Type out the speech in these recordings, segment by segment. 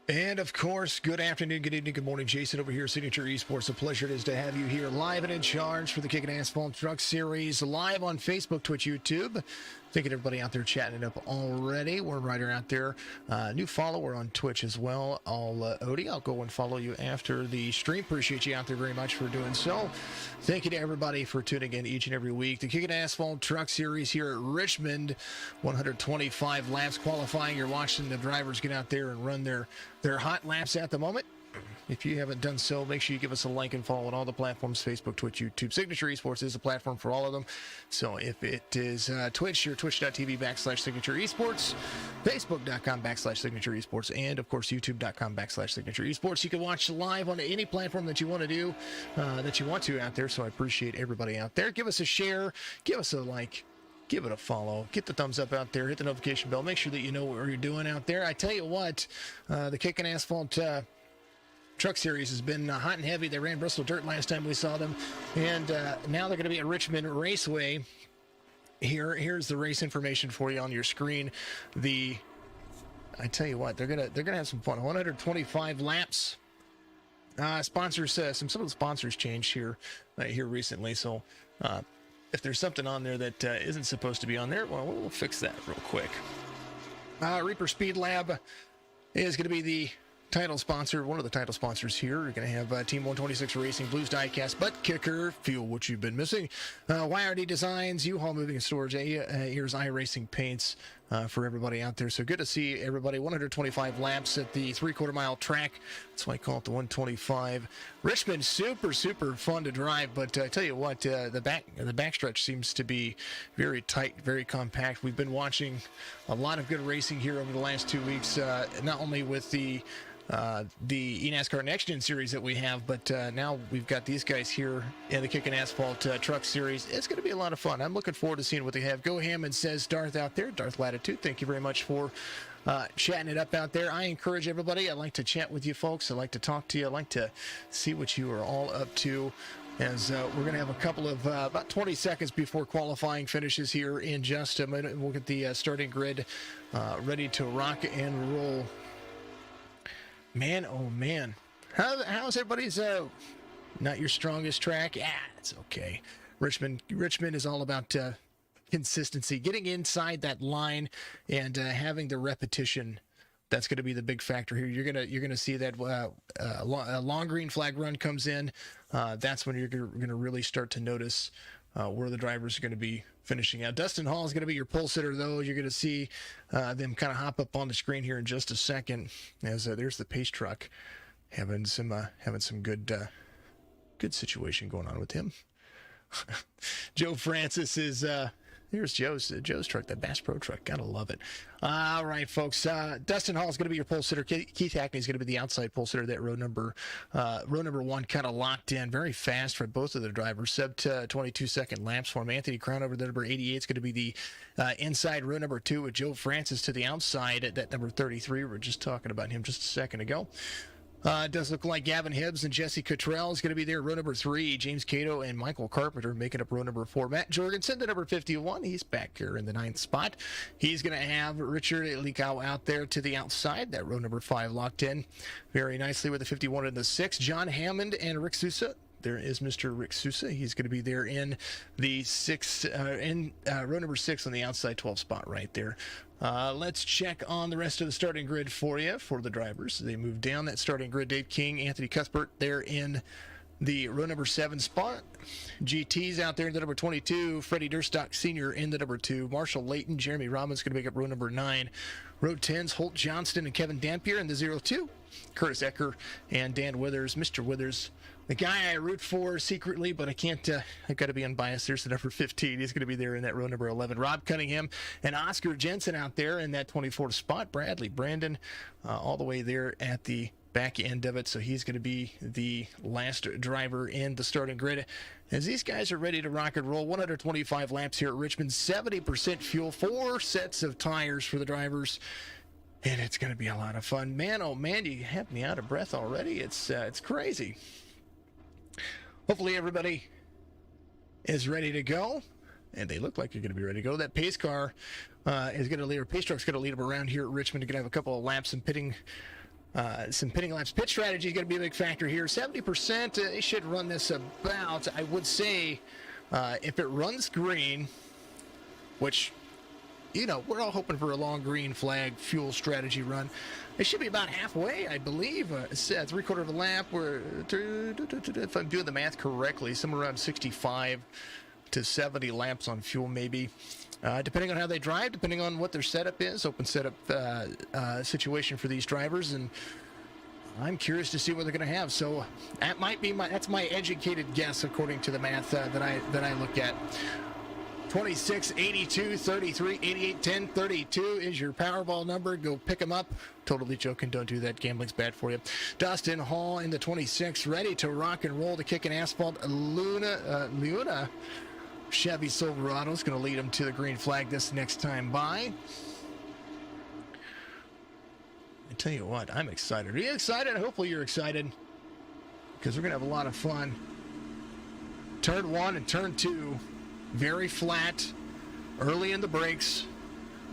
And of course, good afternoon, good evening, good morning. Jason over here, Signature Esports. A pleasure it is to have you here live and in charge for the Kickin Assphalt Truck Series, live on Facebook, Twitch, YouTube. Thanking everybody out there chatting it up already. We're right out there. New follower on Twitch as well. Odie, I'll go and follow you after the stream. Appreciate you out there very much for doing so. Thank you to everybody for tuning in each and every week. The Kickin Assphalt Truck Series here at Richmond, 125 laps qualifying. You're watching the drivers get out there and run their hot laps at the moment. If you haven't done so, make sure you give us a like and follow on all the platforms, Facebook, Twitch, YouTube. Signature Esports is a platform for all of them. So if it is Twitch, you're twitch.tv/Signature Esports, facebook.com/Signature Esports, and of course, youtube.com/Signature Esports. You can watch live on any platform that you want to do, that you want to out there. So I appreciate everybody out there. Give us a share, give us a like. Give it a follow. Get the thumbs up out there. Hit the notification bell. Make sure that you know what you're doing out there. I tell you what, the Kickin Assphalt Truck Series has been hot and heavy. They ran Bristol Dirt last time we saw them, and now they're going to be at Richmond Raceway. Here's the race information for you on your screen. I tell you what, they're gonna have some fun. 125 laps. Sponsors, some of the sponsors changed here recently, so. If there's something on there that isn't supposed to be on there, well, we'll fix that real quick. Reaper Speedlab is going to be the title sponsor, one of the title sponsors here. We're going to have Team 126 Racing, Blues Diecast, Buttkicker, Fuel What You've Been Missing, YRD Designs, U-Haul Moving and Storage, Ayers iRacing Paints for everybody out there. So good to see everybody. 125 laps at the 3/4 mile track. That's why I call it the 125. Richmond, super fun to drive, but I tell you what, the backstretch seems to be very tight, very compact. We've been watching a lot of good racing here over the last 2 weeks, not only with the eNASCAR Next Gen series that we have, but now we've got these guys here in the Kickin Assphalt Truck Series. It's going to be a lot of fun. I'm looking forward to seeing what they have. Go Hammond says Darth out there. Darth Latitude, thank you very much for chatting it up out there. I encourage everybody. I like to chat with you folks. I like to talk to you. I like to see what you are all up to. As we're going to have a couple of about 20 seconds before qualifying finishes here in just a minute. We'll get the starting grid ready to rock and roll. Man, oh man. How's everybody's not your strongest track? Yeah, it's okay. Richmond is all about consistency, getting inside that line and having the repetition. That's going to be the big factor here. You're gonna see that a long green flag run comes in. That's when you're going to really start to notice where the drivers are going to be finishing out. Dustin Hall is going to be your pole sitter, though. You're going to see them kind of hop up on the screen here in just a second. As there's the pace truck having some good situation going on with him. Joe Francis is here's Joe's truck, that Bass Pro truck. Gotta love it. All right, folks. Dustin Hall is going to be your pole sitter. Keith Hackney is going to be the outside pole sitter. That row number one kind of locked in very fast for both of the drivers. Sub to 22-second laps for him. Anthony Crown over the number 88 is going to be the inside row number 2 with Joe Francis to the outside at that number 33. We were just talking about him just a second ago. It does look like Gavin Hibbs and Jesse Cottrell is going to be there. Row number 3, James Cato and Michael Carpenter making up row number 4. Matt Jorgensen, the number 51, he's back here in the 9th spot. He's going to have Richard Likau out there to the outside. That row number 5 locked in very nicely with the 51 and the 6. John Hammond and Rick Sousa. There is Mr. Rick Sousa. He's going to be there in the row number 6 on the outside 12 spot right there. Let's check on the rest of the starting grid for you, for the drivers. They move down that starting grid. Dave King, Anthony Cuthbert there in the row number 7 spot. GT's out there in the number 22. Freddie Durstock Sr. in the number 2. Marshall Layton, Jeremy Robbins going to make up row number 9. Row 10's Holt Johnston and Kevin Dampier in the 02. Curtis Ecker and Dan Withers. Mr. Withers, the guy I root for secretly, but I can't, I've got to be unbiased. There's the number 15. He's going to be there in that row number 11. Rob Cunningham and Oscar Jensen out there in that 24th spot. Bradley Brandon all the way there at the back end of it. So he's going to be the last driver in the starting grid. As these guys are ready to rock and roll, 125 laps here at Richmond, 70% fuel, 4 sets of tires for the drivers. And it's going to be a lot of fun. Man, oh man, you have me out of breath already. It's crazy. Hopefully everybody is ready to go, and they look like they're going to be ready to go. That pace car is going to lead, or pace truck's going to lead them around here at Richmond. They're going to have a couple of laps and pitting some pitting laps. Pit strategy is going to be a big factor here. 70%, they should run this about, I would say, if it runs green, which, you know, we're all hoping for a long green flag fuel strategy run. It should be about halfway, I believe. Three-quarter of a lap. If I'm doing the math correctly, somewhere around 65 to 70 laps on fuel, maybe. Depending on how they drive, depending on what their setup is, open setup situation for these drivers, and I'm curious to see what they're going to have. So that might be that's my educated guess according to the math that I look at. 26, 82, 33, 88, 10, 32 is your Powerball number. Go pick them up. Totally joking. Don't do that. Gambling's bad for you. Dustin Hall in the 26, ready to rock and roll. The Kickin Assphalt Luna Chevy Silverado is going to lead him to the green flag this next time by. I tell you what, I'm excited. Are you excited? Hopefully you're excited, because we're going to have a lot of fun. Turn 1 and turn 2. Very flat, early in the brakes,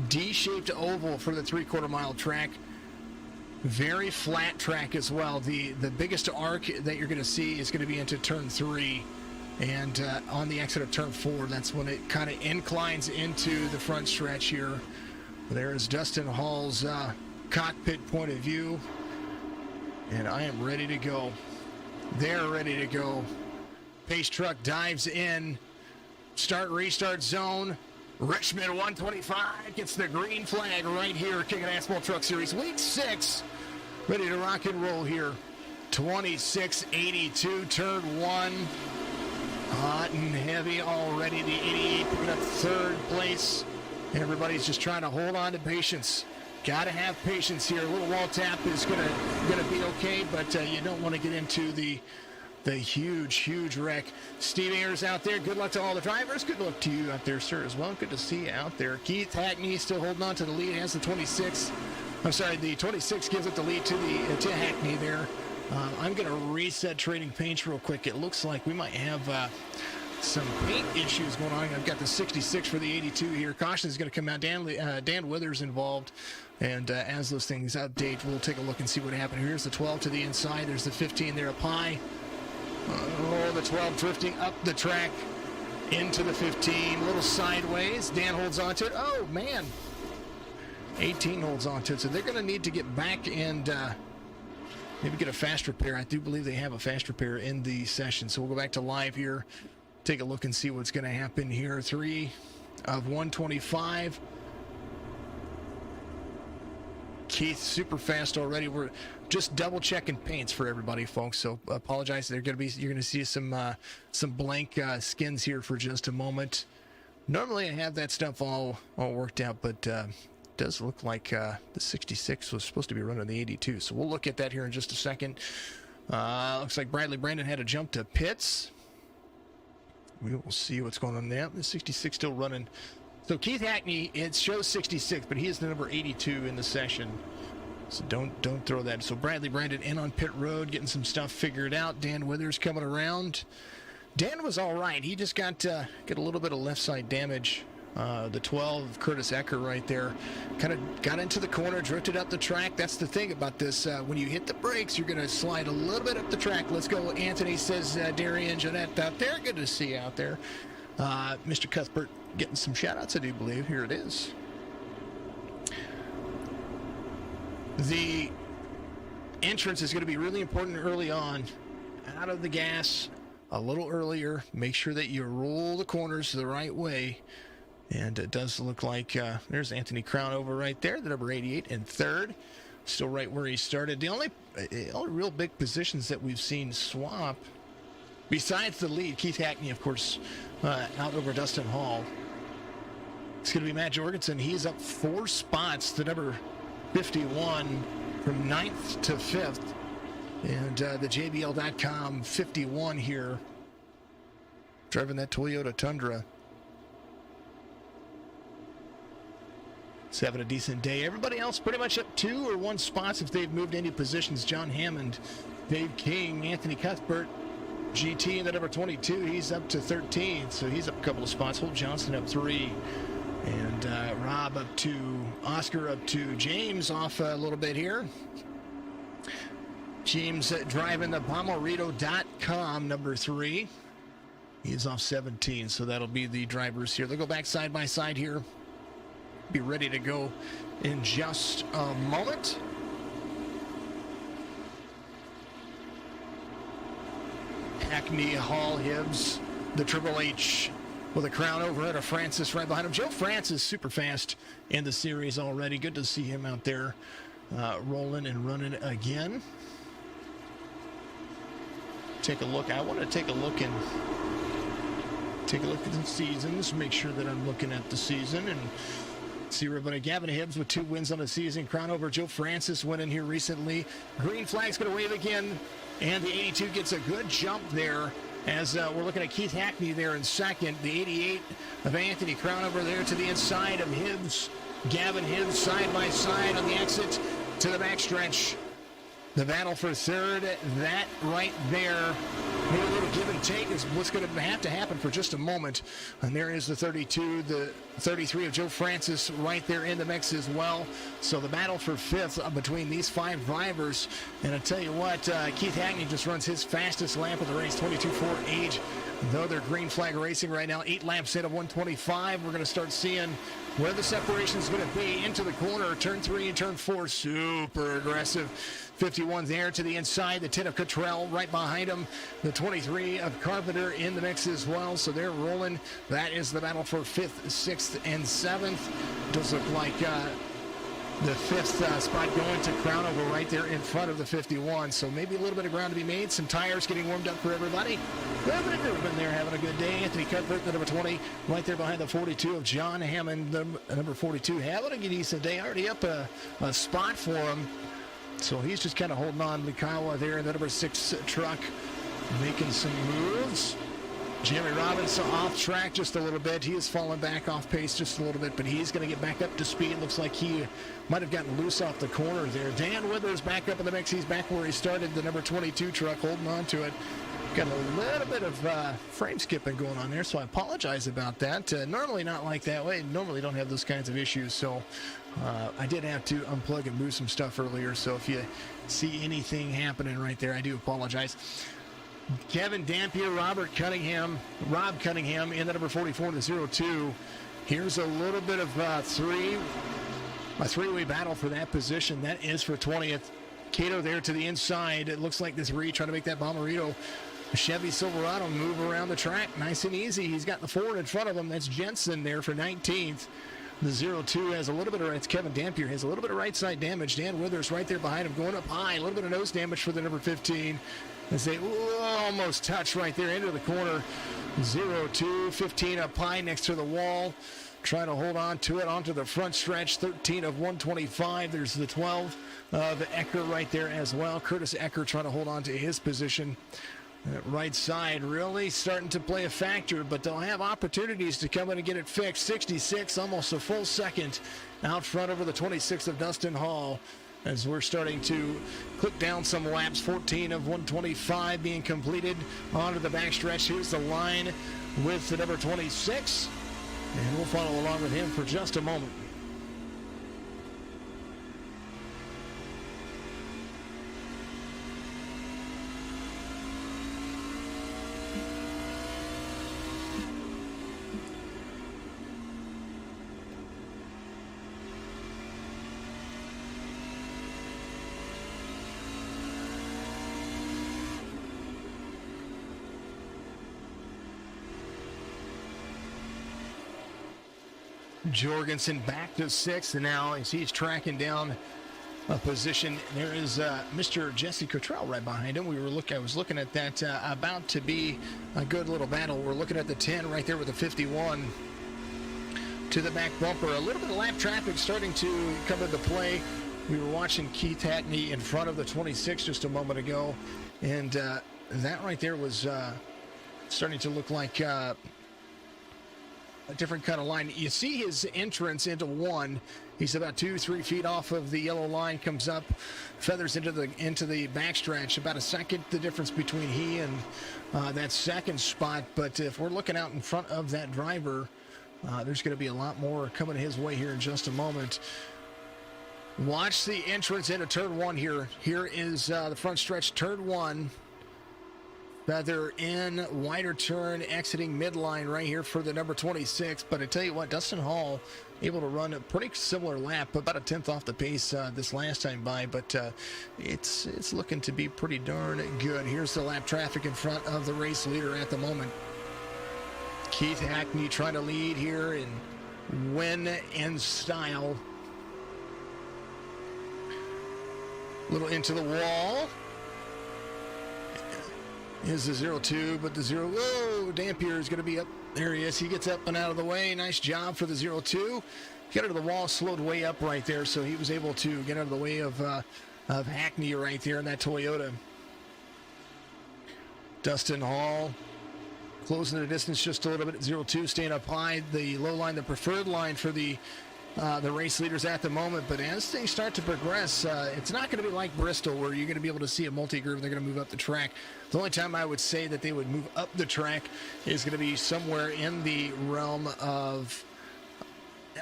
D-shaped oval for the three-quarter mile track. Very flat track as well. The biggest arc that you're going to see is going to be into turn 3, and on the exit of turn 4, that's when it kind of inclines into the front stretch here. There's Dustin Hall's cockpit point of view, and I am ready to go. They're ready to go. Pace truck dives in. Start, restart zone. Richmond 125 gets the green flag right here. Kickin Assphalt Truck Series Week 6. Ready to rock and roll here. 26.82, turn 1. Hot and heavy already. The 88 picking up third place. Everybody's just trying to hold on to patience. Got to have patience here. A little wall tap is gonna be okay, but you don't want to get into the huge wreck. Steve Ayers out there. Good luck to all the drivers. Good luck to you out there, sir, as well. Good to see you out there. Keith Hackney still holding on to the lead. Has the 26. I'm sorry, the 26 gives it the lead to Hackney there. I'm going to reset trading paints real quick. It looks like we might have some paint issues going on. I've got the 66 for the 82 here. Caution is going to come out. Dan Withers involved. And as those things update, we'll take a look and see what happened. Here's the 12 to the inside. There's the 15 there up high. The 12 drifting up the track into the 15. A little sideways. Dan holds on to it. Oh, man. 18 holds on to it. So they're going to need to get back and maybe get a fast repair. I do believe they have a fast repair in the session. So we'll go back to live here. Take a look and see what's going to happen here. 3 of 125. Keith super fast already. We're just double checking paints for everybody, folks. So apologize. You're going to see some blank skins here for just a moment. Normally I have that stuff all worked out, but it does look like the 66 was supposed to be running the 82. So we'll look at that here in just a second. Looks like Bradley Brandon had to jump to pits. We will see what's going on there. The 66 still running. So Keith Hackney, it shows 66, but he is the number 82 in the session. So don't throw that. So Bradley Brandon in on pit road, getting some stuff figured out. Dan Withers coming around. Dan was all right. He just got a little bit of left side damage. The 12, Curtis Ecker right there, kind of got into the corner, drifted up the track. That's the thing about this. When you hit the brakes, you're going to slide a little bit up the track. Let's go, Anthony, says Darian Jeanette out there. Good to see you out there. Mr. Cuthbert getting some shout-outs, I do believe. Here it is. The entrance is going to be really important early on. Out of the gas a little earlier. Make sure that you roll the corners the right way. And it does look like there's Anthony Crown over right there, the number 88 in third. Still right where he started. The only real big positions that we've seen swap, besides the lead, Keith Hackney, of course, out over Dustin Hall. It's going to be Matt Jorgensen. He's up 4 spots, the number 51, from 9th to 5th. And the JBL.com 51 here, driving that Toyota Tundra. It's having a decent day. Everybody else pretty much up 2 or 1 spots if they've moved any positions. John Hammond, Dave King, Anthony Cuthbert, GT in the number 22. He's up to 13, so he's up a couple of spots. Holt Johnson up 3. And Rob up 2. Oscar up 2. James off a little bit here. James driving the Bommarito.com, number 3. He is off 17, so that'll be the drivers here. They'll go back side by side here. Be ready to go in just a moment. Hackney, Hall, Hibbs, the Triple H with a crown overhead of Francis right behind him. Joe Francis, super fast in the series already. Good to see him out there rolling and running again. Take a look. I want to take a look at the seasons, make sure that I'm looking at the season and see everybody. Gavin Hibbs with 2 wins on the season. Crown over Joe Francis winning here recently. Green flag's going to wave again, and the 82 gets a good jump there as we're looking at Keith Hackney there in second. The 88 of Anthony Crownover there to the inside of Hibbs. Gavin Hibbs side by side on the exit to the backstretch. The battle for third, that right there, maybe a little give and take is what's going to have to happen for just a moment. And there is the 32, the 33 of Joe Francis right there in the mix as well. So the battle for fifth between these 5 drivers. And I tell you what, Keith Hackney just runs his fastest lap of the race, 22.48. Though they're green flag racing right now, 8 laps in of 125. We're going to start seeing where the separation is going to be into the corner. Turn 3 and turn 4, super aggressive. 51 there to the inside. The 10 of Cottrell right behind him. The 23 of Carpenter in the mix as well. So they're rolling. That is the battle for 5th, 6th, and 7th. Does look like the 5th spot going to Crownover right there in front of the 51. So maybe a little bit of ground to be made. Some tires getting warmed up for everybody. Everybody there having a good day. Anthony Cuthbert, the number 20, right there behind the 42 of John Hammond, the number 42, having a decent day. Already up a spot for him. So he's just kind of holding on. Mikawa there in the number 6 truck, making some moves. Jeremy Robinson off track just a little bit. He has fallen back off pace just a little bit, but he's going to get back up to speed. Looks like he might have gotten loose off the corner there. Dan Withers back up in the mix. He's back where he started, the number 22 truck, holding on to it. Got a little bit of frame skipping going on there, so I apologize about that. Normally not like that way. Normally don't have those kinds of issues, so I did have to unplug and move some stuff earlier, so if you see anything happening right there, I do apologize. Kevin Dampier, Rob Cunningham in the number 44 to 02. Here's a little bit of a three-way battle for that position. That is for 20th. Cato there to the inside. It looks like this Reed trying to make that Bommarito Chevy Silverado move around the track nice and easy. He's got the Ford in front of him. That's Jensen there for 19th. The 02 has a little bit of, it's Kevin Dampier, has a little bit of right side damage. Dan Withers right there behind him going up high. A little bit of nose damage for the number 15. As they almost touch right there into the corner. 02, 15 up high next to the wall. Trying to hold on to it onto the front stretch. 13 of 125. There's the 12 of Ecker right there as well. Curtis Ecker trying to hold on to his position. That right side really starting to play a factor, but they'll have opportunities to come in and get it fixed. 66, almost a full second out front over the 26 of Dustin Hall. As we're starting to click down some laps, 14 of 125 being completed onto the backstretch. Here's the line with the number 26, and we'll follow along with him for just a moment. Jorgensen back to 6th, and now as he's tracking down a position, there is Mr. Jesse Cottrell right behind him. I was looking at that, about to be a good little battle. We're looking at the 10 right there with the 51 to the back bumper. A little bit of lap traffic starting to come into play. We were watching Keith Hackney in front of the 26 just a moment ago, and that right there was starting to look like a different kind of line. You see his entrance into 1. He's about 2-3 feet off of the yellow line, comes up, feathers into the backstretch. About a second, the difference between he and that second spot. But if we're looking out in front of that driver, there's going to be a lot more coming his way here in just a moment. Watch the entrance into turn one here. Here is the front stretch, turn one. Feather in, wider turn, exiting midline right here for the number 26. But I tell you what, Dustin Hall able to run a pretty similar lap, about a 10th off the pace this last time by. But it's looking to be pretty darn good. Here's the lap traffic in front of the race leader at the moment. Keith Hackney trying to lead here and win in style. A little into the wall. Is the 0-2, but the 0, whoa, Dampier is going to be up. There he is. He gets up and out of the way. Nice job for the 0-2. Got into the wall, slowed way up right there, so he was able to get out of the way of Hackney right there in that Toyota. Dustin Hall closing the distance just a little bit at 0-2, staying up high. The low line, the preferred line for the race leaders at the moment. But as things start to progress, it's not going to be like Bristol where you're going to be able to see a multi-groove. They're going to move up the track. The only time I would say that they would move up the track is going to be somewhere in the realm of,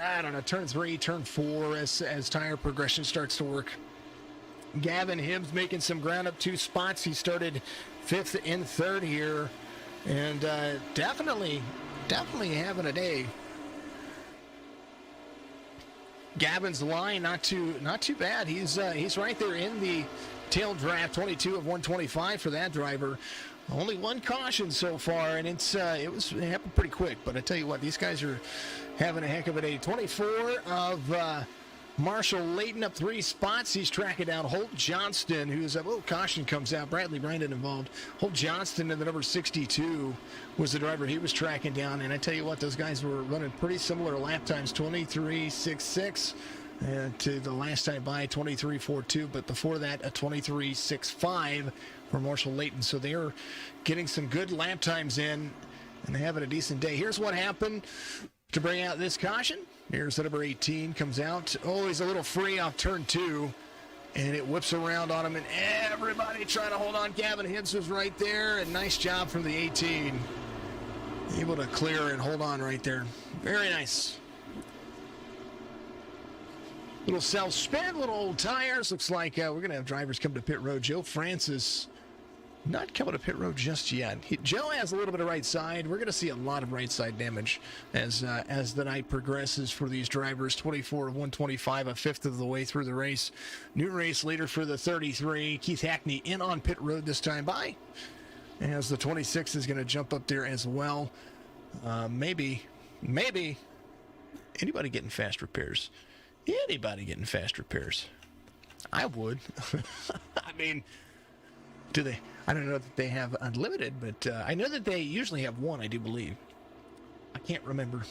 I don't know, turn 3, turn 4 as tire progression starts to work. Gavin Hibbs making some ground up 2 spots. He started 5th and 3rd here, and definitely having a day. Gavin's line not too bad. He's right there in the tail draft, 22 of 125 for that driver. Only one caution so far, and it happened pretty quick. But I tell you what, these guys are having a heck of a day. 24 of Marshall Layton up 3 spots. He's tracking down Holt Johnston, who's a little caution comes out. Bradley Brandon involved. Holt Johnston in the number 62 was the driver he was tracking down. And I tell you what, those guys were running pretty similar lap times, 23.66 to the last time by 23.42. But before that, a 23.65 for Marshall Layton. So they're getting some good lap times in and having a decent day. Here's what happened to bring out this caution. Here's the number 18, comes out. Oh, he's a little free off turn 2, and it whips around on him, and everybody trying to hold on. Gavin Hibbs was right there, and nice job from the 18. Able to clear and hold on right there. Very nice. Little self-spin, little old tires. Looks like we're going to have drivers come to pit road. Joe Francis not coming to pit road just yet. Joe has a little bit of right side. We're going to see a lot of right side damage as the night progresses for these drivers. 24 of 125, a 5th of the way through the race. New race leader for the 33, Keith Hackney, in on pit road this time by. As the 26 is going to jump up there as well. Maybe anybody getting fast repairs. Anybody getting fast repairs. I would. I mean, do they? I don't know that they have unlimited, but I know that they usually have one, I do believe. I can't remember.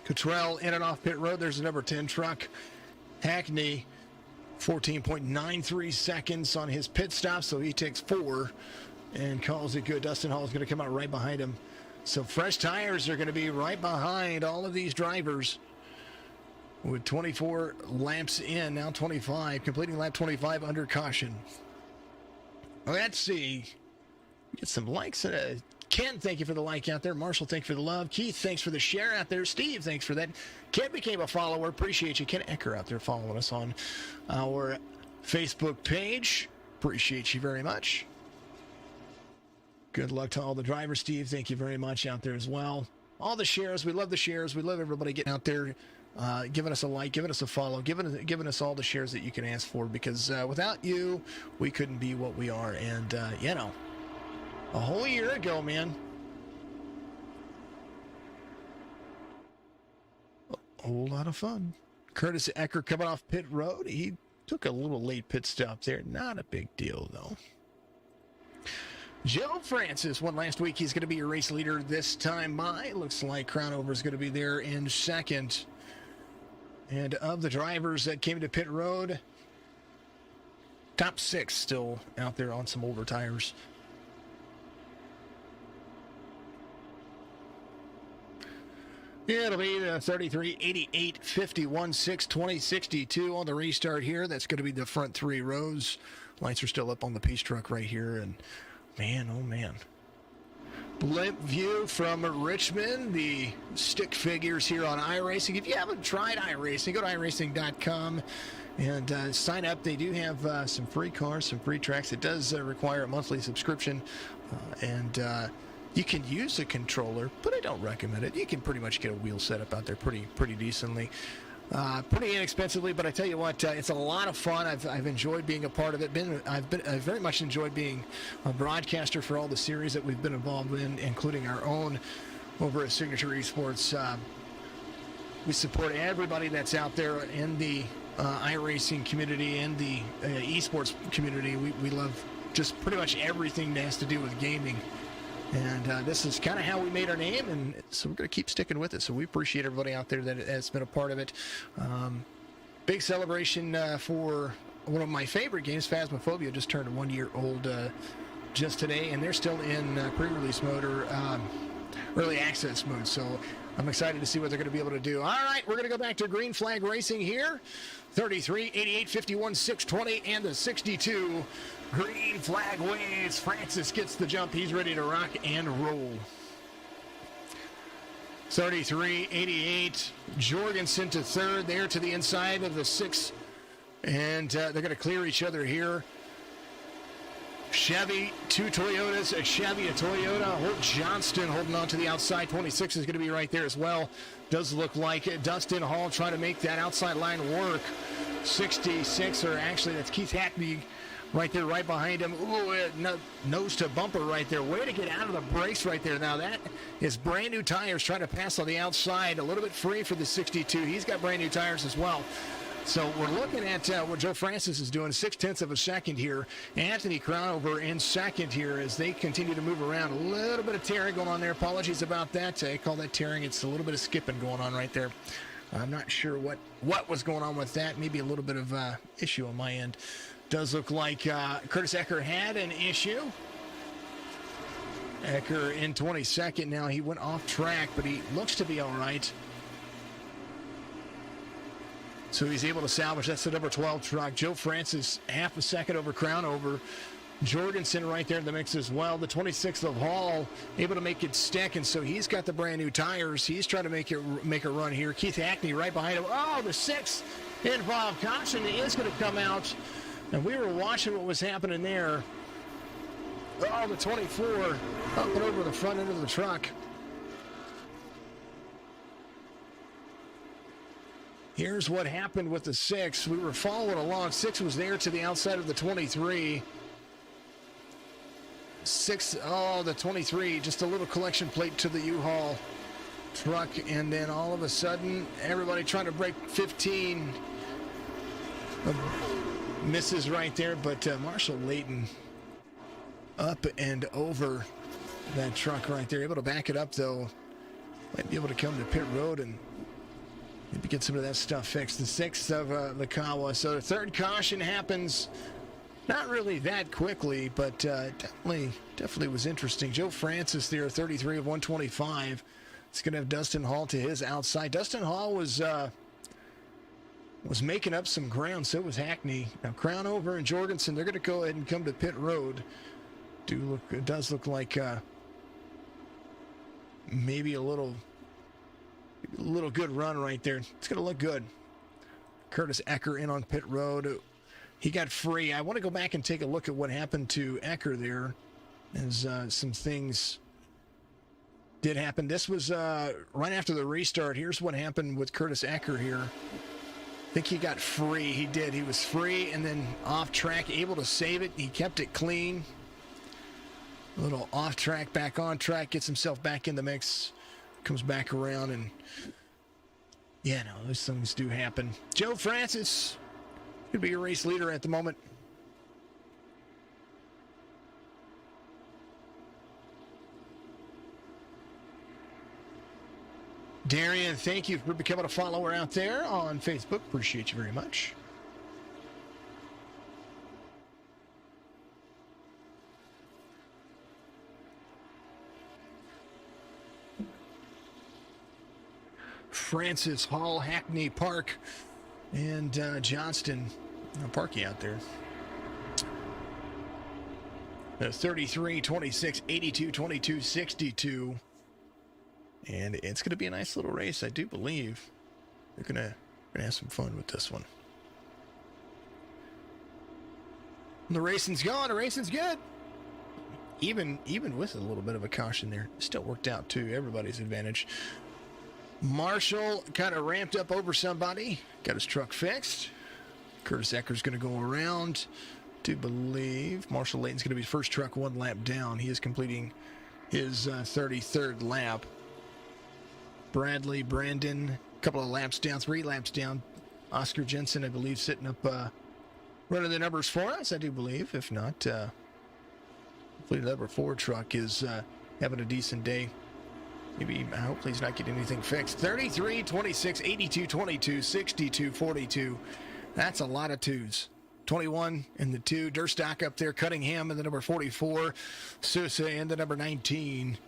Cottrell in and off pit road. There's the number 10 truck. Hackney, 14.93 seconds on his pit stop, so he takes 4 and calls it good. Dustin Hall is going to come out right behind him. So fresh tires are going to be right behind all of these drivers with 24 laps in, now 25, completing lap 25 under caution. Let's see. Get some likes. Ken, thank you for the like out there. Marshall, thank you for the love. Keith, thanks for the share out there. Steve, thanks for that. Ken became a follower. Appreciate you. Ken Ecker out there following us on our Facebook page. Appreciate you very much. Good luck to all the drivers. Steve, thank you very much out there as well. All the shares. We love the shares. We love everybody getting out there, giving us a like, giving us a follow, giving us all the shares that you can ask for, because without you, we couldn't be what we are. And, a whole year ago, man, a whole lot of fun. Curtis Ecker coming off pit road. He took a little late pit stop there. Not a big deal, though. Joe Francis won last week. He's going to be your race leader this time by. Looks like Crownover is going to be there in second. And of the drivers that came to pit road, top 6 still out there on some older tires. Yeah, it'll be the 33, 88, 51, 6, 20, 62 on the restart here. That's going to be the front 3 rows. Lights are still up on the piece truck right here. And man, oh man. Blimp view from Richmond, the stick figures here on iRacing. If you haven't tried iRacing, go to iRacing.com And sign up. They do have some free cars, some free tracks. It does require a monthly subscription, and you can use a controller, but I don't recommend it. You can pretty much get a wheel setup out there pretty decently. Pretty inexpensively, but I tell you what, it's a lot of fun. I've enjoyed being a part of it. I've very much enjoyed being a broadcaster for all the series that we've been involved in, including our own over at Signature Esports. We support everybody that's out there in the iRacing community and the esports community. We love just pretty much everything that has to do with gaming. And this is kind of how we made our name, and so we're going to keep sticking with it. So we appreciate everybody out there that has been a part of it. Big celebration for one of my favorite games, Phasmophobia, just turned 1 year old just today, and they're still in pre-release mode or early access mode. So I'm excited to see what they're going to be able to do. All right, we're going to go back to Green Flag Racing here. 33, 88, 51, 620, and the 62. Green flag waves. Francis gets the jump. He's ready to rock and roll. 33, 88. Jorgensen to third there to the inside of the 6. And they're going to clear each other here. Chevy, 2 Toyotas, a Chevy, a Toyota. Holt Johnston holding on to the outside. 26 is going to be right there as well. Does look like it. Dustin Hall trying to make that outside line work. 66, or actually that's Keith Hackney right there, right behind him. Ooh, nose to bumper right there. Way to get out of the brakes right there. Now that is brand new tires trying to pass on the outside. A little bit free for the 62. He's got brand new tires as well. So we're looking at what Joe Francis is doing, 0.6 of a second here. Anthony Crownover in second here as they continue to move around. A little bit of tearing going on there. Apologies about that. I call that tearing. It's a little bit of skipping going on right there. I'm not sure what was going on with that. Maybe a little bit of issue on my end. Does look like Curtis Ecker had an issue. Ecker in 22nd now. He went off track, but he looks to be all right. So he's able to salvage. That's the number 12 truck. Joe Francis, half a second over Crownover. Jorgensen right there in the mix as well. The 26th of Hall able to make it stick, and so he's got the brand new tires. He's trying to make a run here. Keith Hackney right behind him. Oh, the 6th involved caution is going to come out, and we were watching what was happening there. Oh, the 24 up and over the front end of the truck. Here's what happened with the 6. We were following along. 6 was there to the outside of the 23. 6, oh, the 23, just a little collection plate to the U-Haul truck, and then all of a sudden, everybody trying to break 15. Misses right there, but Marshall Layton up and over that truck right there. Able to back it up, though. Might be able to come to pit road and maybe get some of that stuff fixed. The 6th of Lakawa. So the third caution happens not really that quickly, but definitely was interesting. Joe Francis there, 33 of 125. It's going to have Dustin Hall to his outside. Dustin Hall was making up some ground. So was Hackney. Now Crownover and Jorgensen, they're going to go ahead and come to pit road. It does look like maybe a little good run right there. It's going to look good. Curtis Ecker in on pit road. He got free. I want to go back and take a look at what happened to Ecker there, as some things did happen. This was right after the restart. Here's what happened with Curtis Ecker here. I think he got free. He did. He was free and then off track, able to save it. He kept it clean. A little off track, back on track, gets himself back in the mix, comes back around, and yeah, no, those things do happen. Joe Francis could be a race leader at the moment. Darian, thank you for becoming a follower out there on Facebook. Appreciate you very much. Francis, Hall, Hackney, Park, and Johnston. Parky out there. 33, 26, 82, 22, 62. And it's going to be a nice little race, I do believe. They're going to have some fun with this one. The racing's going. The racing's good. Even with a little bit of a caution there, it still worked out to everybody's advantage. Marshall kind of ramped up over somebody, got his truck fixed. Curtis Ecker's going to go around to believe. Marshall Layton's going to be first truck one lap down. He is completing his 33rd lap. Brandon, a couple of laps down, 3 laps down. Oscar Jensen, I believe, sitting up running the numbers for us, I do believe. If not, hopefully the number 4 truck is having a decent day. Maybe, hopefully he's not getting anything fixed. 33, 26, 82, 22, 62, 42. That's a lot of 2s. 21 and the 2. Durstock up there. Cunningham in the number 44. Sousa in the number 19.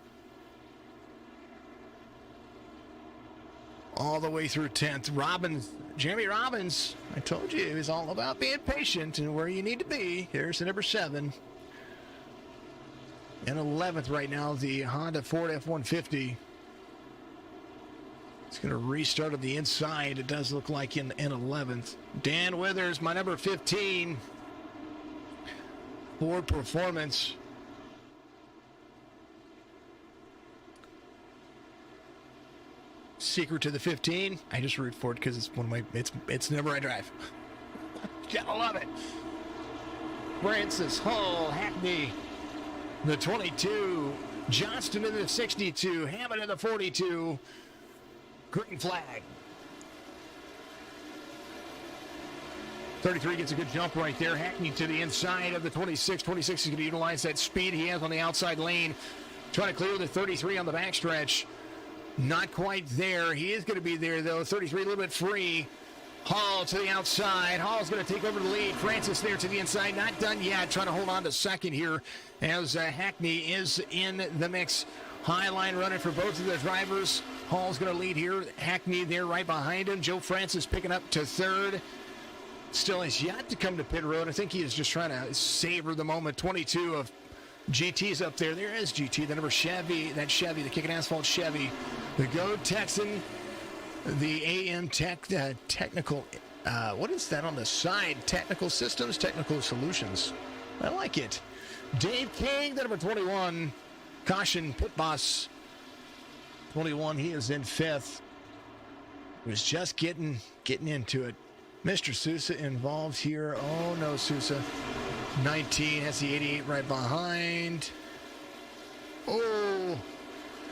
All the way through 10th. Jeremy Robbins, I told you, is all about being patient and where you need to be. Here's the number 7. And 11th right now, the Honda Ford F-150. It's going to restart on the inside, it does look like, in 11th. Dan Withers, my number 15. Ford Performance. Secret to the 15. I just root for it because it's one of my, it's the number I drive. Gotta love it. Francis Hall, Hackney, the 22. Johnston in the 62. Hammond in the 42. Green flag. 33 gets a good jump right there. Hackney to the inside of the 26. 26 is going to utilize that speed he has on the outside lane. Trying to clear the 33 on the backstretch. Not quite there. He is going to be there, though. 33 a little bit free. Hall to the outside. Hall's going to take over the lead. Francis there to the inside. Not done yet. Trying to hold on to second here as Hackney is in the mix. High line running for both of the drivers. Hall's going to lead here. Hackney there right behind him. Joe Francis picking up to third. Still has yet to come to pit road. I think he is just trying to savor the moment. 22 of GT's up there. There is GT, the number Chevy. That Chevy, the Kickin Assphalt Chevy. The Go Texan. The AM Technical. What is that on the side? Technical Systems, Technical Solutions. I like it. Dave King, the number 21. Caution, pit boss. 21, he is in 5th. Was just getting into it. Mr. Sousa involved here. Oh no, Sousa. 19 has the 88 right behind. Oh,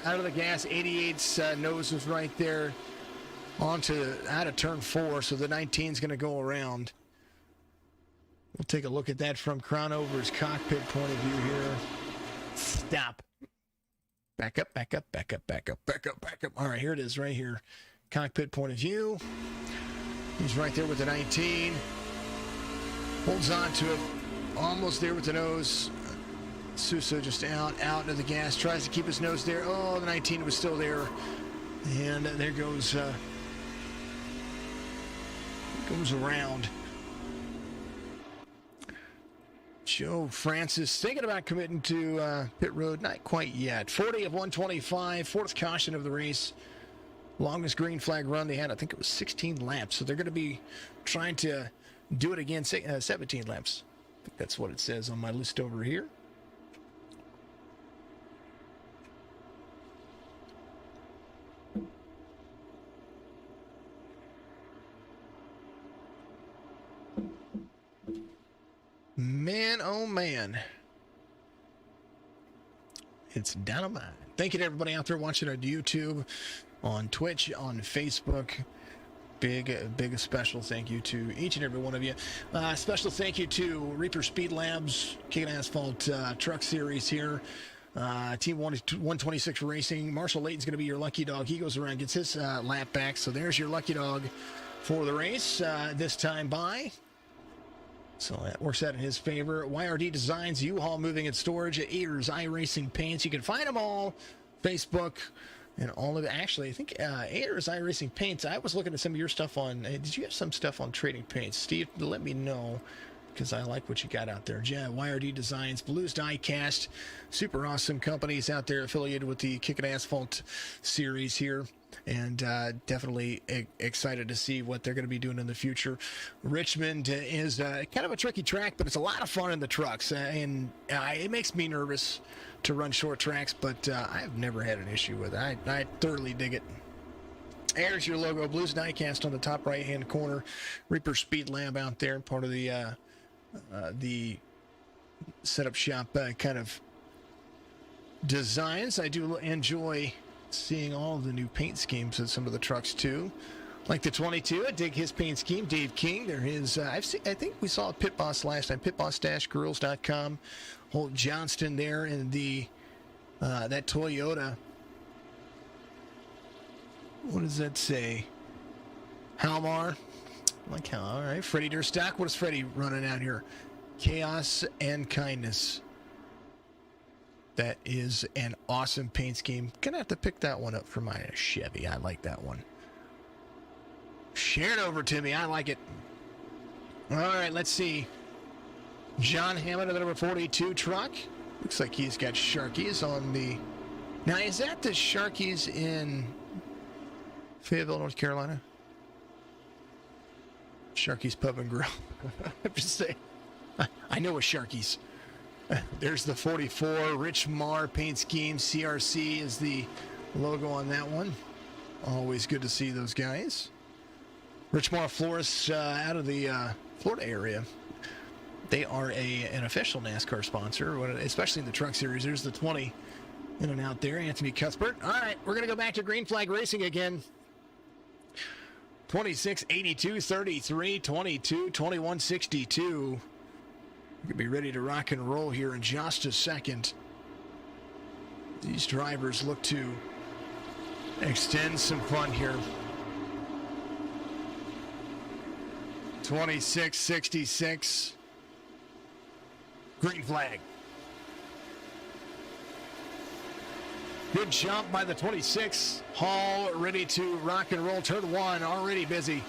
out of the gas. 88's nose was right there. Out of turn 4, so the 19 is going to go around. We'll take a look at that from Crown Over's cockpit point of view here. Stop. Back up, back up, back up, back up, back up, back up. All right, here it is right here. Cockpit point of view. He's right there with the 19. Holds on to it. Almost there with the nose. Sousa just out into the gas. Tries to keep his nose there. Oh, the 19 was still there. And there goes around. Joe Francis thinking about committing to pit road. Not quite yet. 40 of 125. 4th caution of the race. Longest green flag run they had, I think it was 16 laps. So they're going to be trying to do it again, 17 laps. I think that's what it says on my list over here. Man, oh man. It's dynamite. Thank you to everybody out there watching on YouTube, on Twitch, on Facebook. Big special thank you to each and every one of you. Special thank you to Reaper Speedlabs, Kickin Assphalt Truck Series here. Team 126 Racing. Marshall Layton's going to be your lucky dog. He goes around, gets his lap back. So there's your lucky dog for the race this time by. So that works out in his favor. YRD Designs, U-Haul Moving and Storage, Ayers iRacing Paints. You can find them all. Facebook and all of it. Actually, I think Ayers iRacing Paints. I was looking at some of your stuff on. Did you have some stuff on Trading Paints? Steve, let me know. because I like what you got out there. YRD Designs, Blues Diecast, super awesome companies out there affiliated with the Kickin Assphalt series here. And definitely excited to see what they're going to be doing in the future. Richmond is kind of a tricky track, but it's a lot of fun in the trucks. And it makes me nervous to run short tracks, but I've never had an issue with it. I thoroughly dig it. Ayers, your logo, Blues Diecast on the top right-hand corner. Reaper Speedlab out there, part of the setup shop kind of designs. I do enjoy seeing all of the new paint schemes of some of the trucks too. Like the 22, I dig his paint scheme. Dave King, there is. I think we saw a Pit Boss last time. pitboss-grills.com. Holt Johnston there in the that Toyota. What does that say? Halmar. Like how? All right, Freddie Durstock. What is Freddie running out here? Chaos and Kindness. That is an awesome paint scheme. Gonna have to pick that one up for my Chevy. I like that one. Share it over to me. I like it. All right, let's see. John Hammond of the number 42 truck. Looks like he's got Sharkies on the... Now, is that the Sharkies in Fayetteville, North Carolina? Sharkies Pub and Grill. I'm just saying. I know a Sharkies. There's the 44 Rich Marr paint scheme. CRC is the logo on that one. Always good to see those guys. Rich Marr Florists out of the Florida area. They are an official NASCAR sponsor, especially in the Truck Series. There's the 20 in and out there. Anthony Cuthbert. All right, we're going to go back to Green Flag Racing again. 26, 82, 33, 22, 21, 62. We could be ready to rock and roll here in just a second. These drivers look to extend some fun here. 26, 66. Green flag. Good jump by the 26. Hall ready to rock and roll. Turn one, already busy.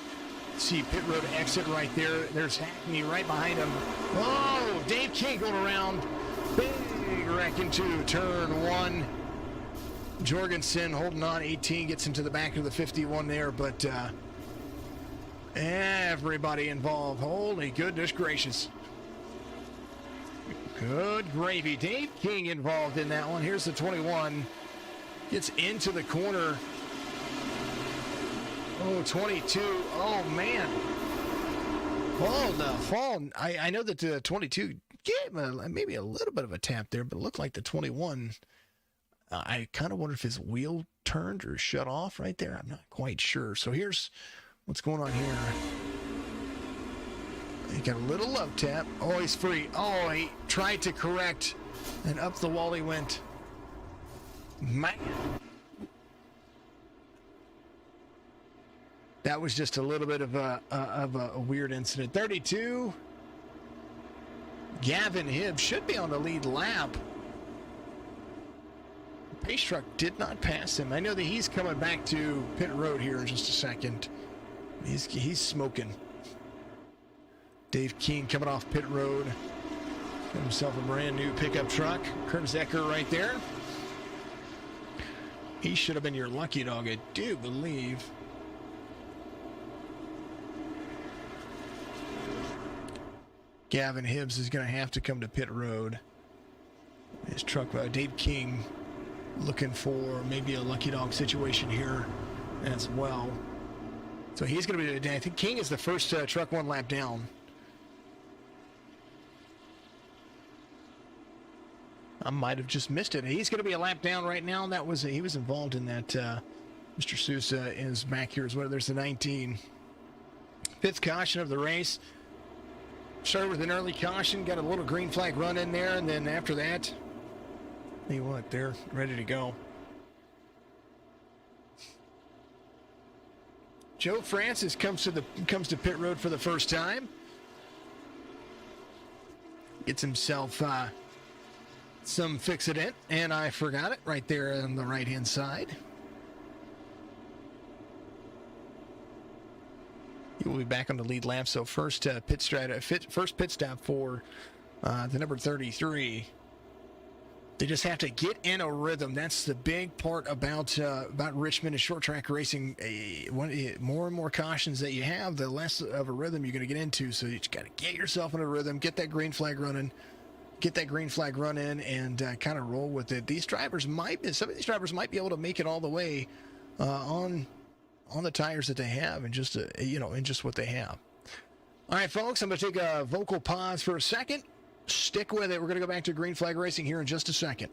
See pit road exit right there. There's Hackney right behind him. Oh, Dave King going around. Big wreck into turn one. Jorgensen holding on. 18 gets into the back of the 51 there, but everybody involved. Holy goodness gracious. Good gravy. Dave King involved in that one. Here's the 21. Gets into the corner. Oh, 22. Oh, man. Oh, the fall. I know that the 22 gave maybe a little bit of a tap there, but it looked like the 21. I kind of wonder if his wheel turned or shut off right there. I'm not quite sure. So here's what's going on here. He got a little love tap. Oh, he's free. Oh, he tried to correct, and up the wall he went. Man. That was just a little bit of a weird incident. 32. Gavin Hibbs should be on the lead lap. Pace truck did not pass him. I know that he's coming back to pit road here in just a second. He's smoking. Dave King coming off pit road. Got himself a brand new pickup truck. Kurt Zecker right there. He should have been your lucky dog, I do believe. Gavin Hibbs is going to have to come to pit road. His truck, Dave King, looking for maybe a lucky dog situation here as well. So he's going to be, I think King is the first truck one lap down. I might have just missed it. He's going to be a lap down right now. He was involved in that. Mr. Sousa is back here as well. There's the 19. Fifth caution of the race. Started with an early caution, got a little green flag run in there, and then after that, hey, what? They're ready to go. Joe Francis comes to pit road for the first time. Gets himself some fix-it-in, and I forgot it right there on the right-hand side. he will be back on the lead lap. So first pit stop for the number 33. They just have to get in a rhythm. That's the big part about Richmond and short track racing. More and more cautions that you have, the less of a rhythm you're going to get into. So you just got to get yourself in a rhythm, get that green flag running, and kind of roll with it. Some of these drivers might be able to make it all the way on the tires that they have, and just in just what they have. All right, folks, I'm going to take a vocal pause for a second. Stick with it. We're going to go back to green flag racing here in just a second.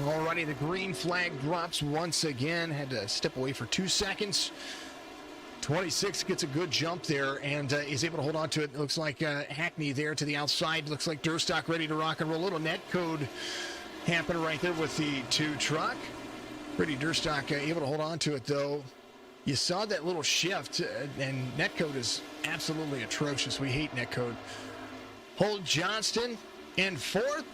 Alrighty, the green flag drops once again. Had to step away for 2 seconds. 26 gets a good jump there and is able to hold on to it. Looks like Hackney there to the outside. Looks like Durstock ready to rock and roll. A little net code happening right there with the 2 truck. Pretty Durstock able to hold on to it, though. You saw that little shift, and netcode is absolutely atrocious. We hate netcode. Holt Johnston in 4th.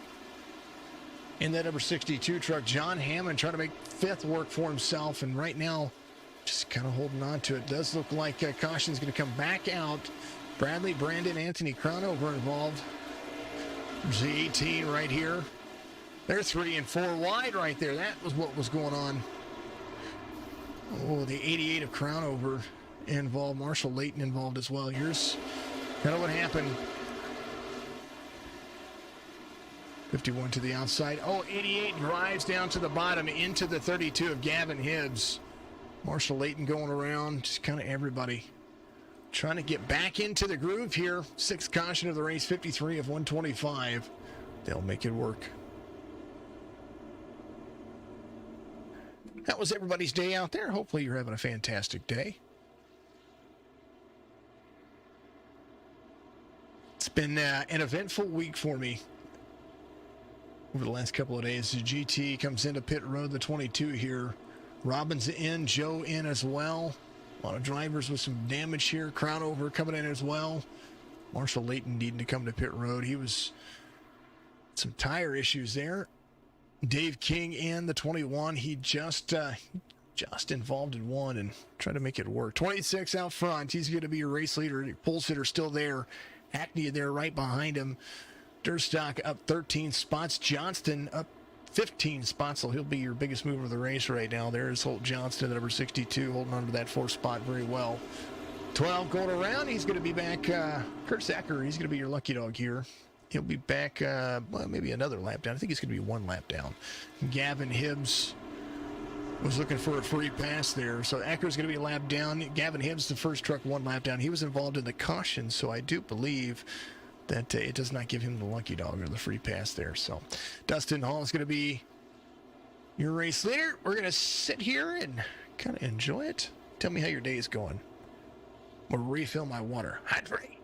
In that number 62 truck, John Hammond trying to make 5th work for himself, and right now just kind of holding on to it. Does look like caution's going to come back out. Bradley, Brandon, Anthony Cronover involved. There's the 18 right here. They're 3 and 4 wide right there. That was what was going on. Oh, the 88 of Cronover involved. Marshall Layton involved as well. Here's kind of what happened. 51 to the outside. Oh, 88 drives down to the bottom into the 32 of Gavin Hibbs. Marshall Layton going around. Just kind of everybody trying to get back into the groove here. 6th caution of the race, 53 of 125. They'll make it work. That was everybody's day out there. Hopefully you're having a fantastic day. It's been an eventful week for me over the last couple of days. The GT comes into pit road, the 22 here. Robbins in, Joe in as well. A lot of drivers with some damage here. Cronover coming in as well. Marshall Layton needing to come to pit road. He was some tire issues there. Dave King in, the 21. He just involved in one and tried to make it work. 26 out front. He's going to be your race leader. Pole sitter still there. Hackney there right behind him. Durstock up 13 spots. Johnston up 15 spots, so he'll be your biggest mover of the race right now. There's Holt Johnston, the number 62, holding on to that 4th spot very well. 12 going around. He's going to be back. Kurt Sacker, he's going to be your lucky dog here. He'll be back, maybe another lap down. I think he's going to be 1 lap down. Gavin Hibbs was looking for a free pass there. So Ecker's going to be a lap down. Gavin Hibbs, the first truck, 1 lap down. He was involved in the caution, so I do believe that it does not give him the lucky dog or the free pass there. So Dustin Hall is going to be your race leader. We're going to sit here and kind of enjoy it. Tell me how your day is going. I'm going to refill my water. Hydrate.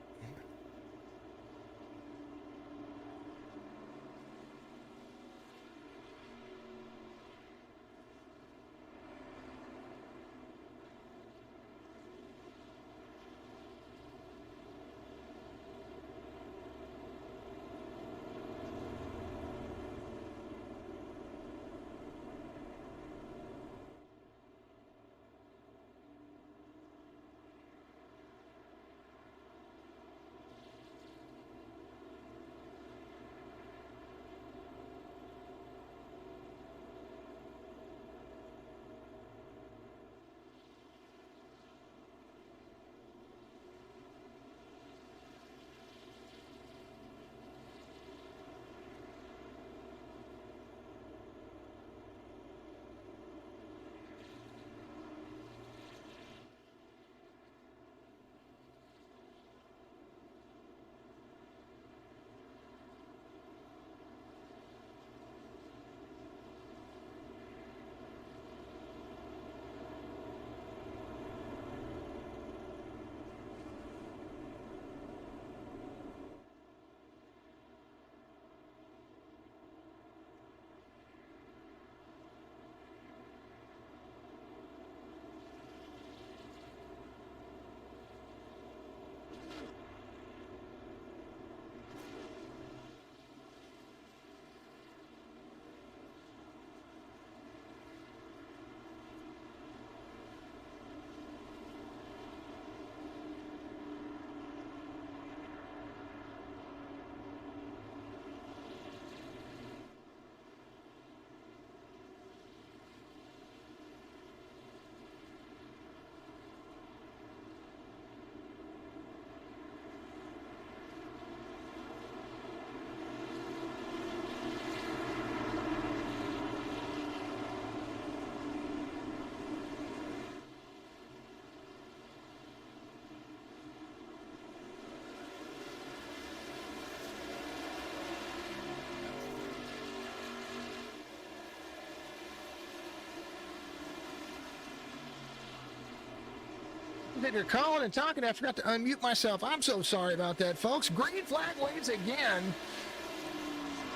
That you're calling and talking. I forgot to unmute myself. I'm so sorry about that, folks. Green flag waves again.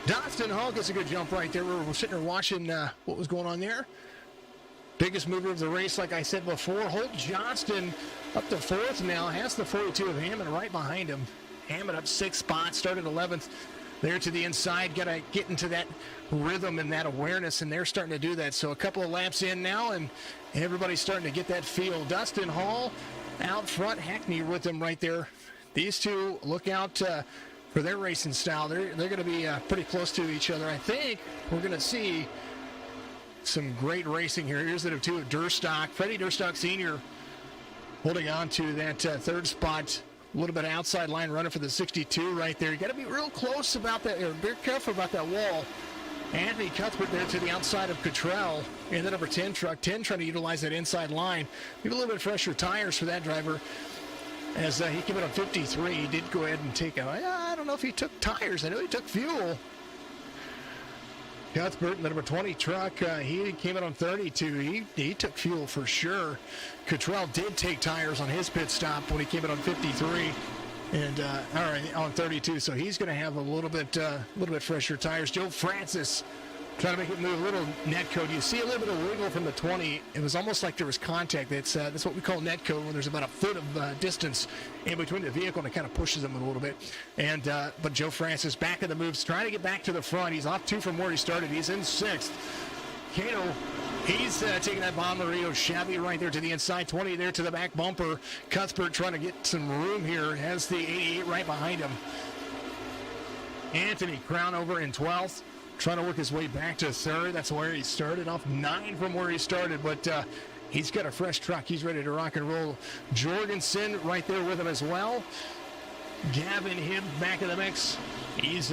Dustin Hall gets a good jump right there. We're sitting there watching what was going on there. Biggest mover of the race, like I said before. Holt Johnston up to 4th now. Has the 42 of Hammond right behind him. Hammond up 6 spots. Started 11th. There to the inside. Got to get into that rhythm and that awareness, and they're starting to do that. So a couple of laps in now, and everybody's starting to get that feel. Dustin Hall out front. Hackney with them right there. These two, look out for their racing style. They're going to be pretty close to each other. I think we're going to see some great racing here. Here's the two of Durstock. Freddie Durstock Sr. holding on to that 3rd spot. A little bit of outside line running for the 62 right there. You got to be real close about that, or be careful about that wall. Anthony Cuthbert there to the outside of Cottrell in the number 10 truck. 10 trying to utilize that inside line. Give a little bit fresher tires for that driver. As he came in on 53, he did go ahead and take I don't know if he took tires. I know he took fuel. Cuthbert in the number 20 truck, he came in on 32. He took fuel for sure. Cottrell did take tires on his pit stop when he came in on 53 and on 32. So he's going to have a little bit fresher tires. Joe Francis trying to make it move a little net code. You see a little bit of wiggle from the 20. It was almost like there was contact. That's what we call net code, when there's about a foot of distance in between the vehicle, and it kind of pushes them a little bit. And but Joe Francis back in the moves, trying to get back to the front. He's off 2 from where he started. He's in 6th. Cato, he's taking that Bommarito Chevy right there to the inside. 20 there to the back bumper. Cuthbert trying to get some room here. Has the 88 right behind him. Anthony Crown over in 12th. Trying to work his way back to 3rd. That's where he started off. 9 from where he started, but he's got a fresh truck. He's ready to rock and roll. Jorgensen right there with him as well. Gavin Hibb back in the mix. He's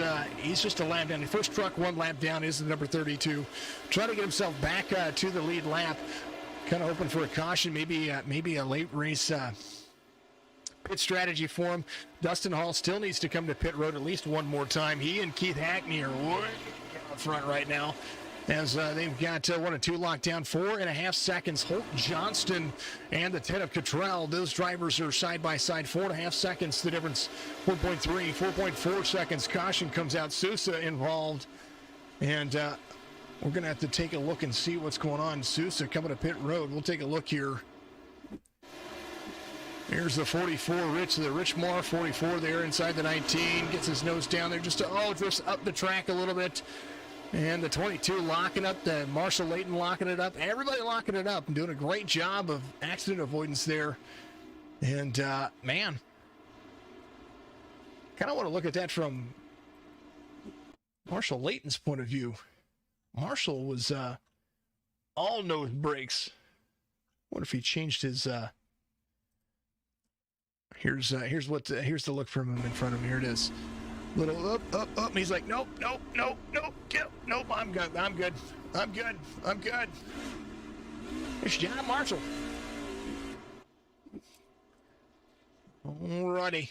just a lap down. The first truck 1 lap down is the number 32. Trying to get himself back to the lead lap. Kind of hoping for a caution, maybe a late race pit strategy for him. Dustin Hall still needs to come to pit road at least one more time. He and Keith Hackney are way out front right now, as they've got 1 and 2 locked down. 4.5 seconds. Holt Johnston and the 10 of Cottrell. Those drivers are side by side. 4.5 seconds. The difference. 4.3, 4.4 seconds. Caution comes out. Sousa involved, and we're going to have to take a look and see what's going on. Sousa coming to pit road. We'll take a look here. Here's the 44, Rich Moore, 44 there inside the 19. Gets his nose down there just up the track a little bit. And the 22 locking up, the Marshall Layton locking it up. Everybody locking it up and doing a great job of accident avoidance there. And, man, kind of want to look at that from Marshall Layton's point of view. Marshall was all nose brakes. What if he changed his... Here's the look from him in front of him. Here it is. Little up. And he's like, nope. I'm good. It's John Marshall. Alrighty.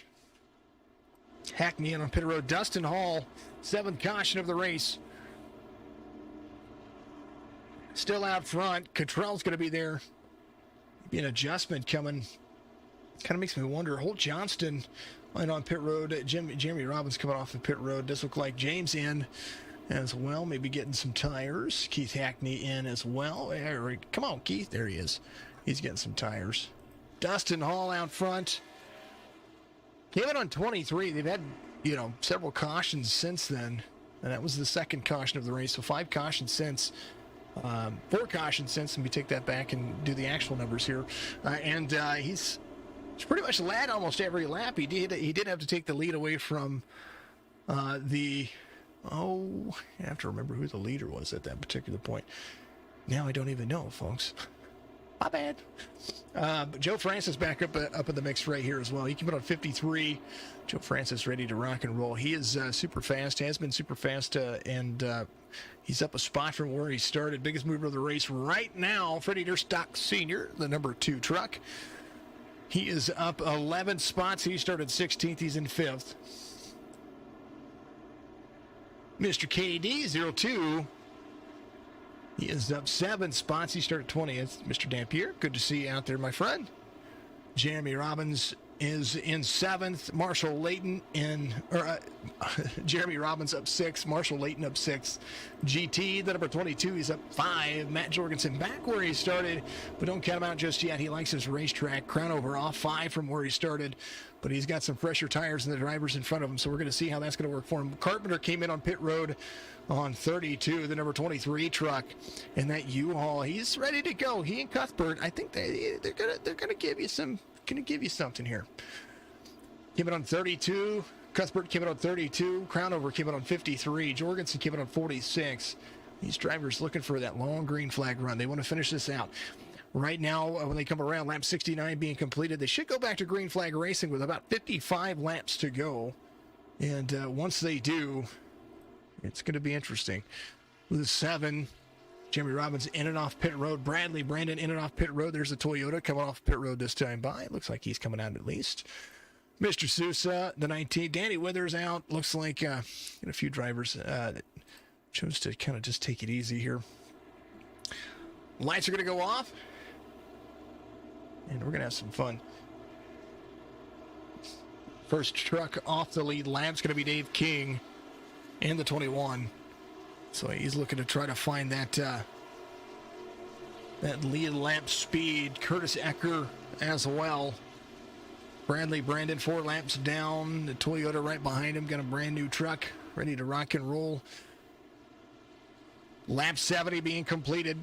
Hackney in on pit road. Dustin Hall, 7th caution of the race. Still out front. Cottrell's going to be there. Be an adjustment coming. Kind of makes me wonder. Holt Johnston on pit road. Jeremy Robbins coming off the pit road. Does look like James in as well. Maybe getting some tires. Keith Hackney in as well. Come on, Keith. There he is. He's getting some tires. Dustin Hall out front. Came in on 23. They've had, several cautions since then. And that was the 2nd caution of the race. So 5 cautions since. 4 cautions since. And we take that back and do the actual numbers here. He's pretty much led almost every lap. He did have to take the lead away from I have to remember who the leader was at that particular point. Now I don't even know, folks. My bad. But Joe Francis back up in the mix right here as well. He came in on 53. Joe Francis ready to rock and roll. He is super fast, has been super fast, and he's up a spot from where he started. Biggest mover of the race right now, Freddie Durstock Sr., the number 2 truck. He is up 11 spots. He started 16th. He's in 5th. Mr. KD02. He is up 7 spots. He started 20th. Mr. Dampier, good to see you out there, my friend. Jeremy Robbins is in 7th. Marshall Layton Jeremy Robbins up 6. Marshall Layton up 6. GT, the number 22, he's up 5. Matt Jorgensen back where he started, but don't count him out just yet. He likes his racetrack. Crownover off 5 from where he started, but he's got some fresher tires than the drivers in front of him, so we're going to see how that's going to work for him. Carpenter came in on pit road on 32, the number 23 truck, and that U-Haul, he's ready to go. He and Cuthbert, I think they're gonna give you something here. Came in on 32. Cuthbert came in on 32. Crownover came in on 53. Jorgensen came in on 46. These drivers looking for that long green flag run. They want to finish this out. Right now, when they come around, lap 69 being completed, they should go back to green flag racing with about 55 laps to go. And once they do, it's going to be interesting. With 7, Jeremy Robbins in and off pit road. Brandon in and off pit road. There's a Toyota coming off pit road this time by. It looks like he's coming out at least. Mr. Sousa, the 19. Danny Withers out. Looks like a few drivers that chose to kind of just take it easy here. Lights are going to go off. And we're going to have some fun. First truck off the lead lap's going to be Dave King in the 21. So he's looking to try to find that lead lap speed. Curtis Ecker as well. Brandon 4 laps down. The Toyota right behind him. Got a brand new truck ready to rock and roll. Lap 70 being completed.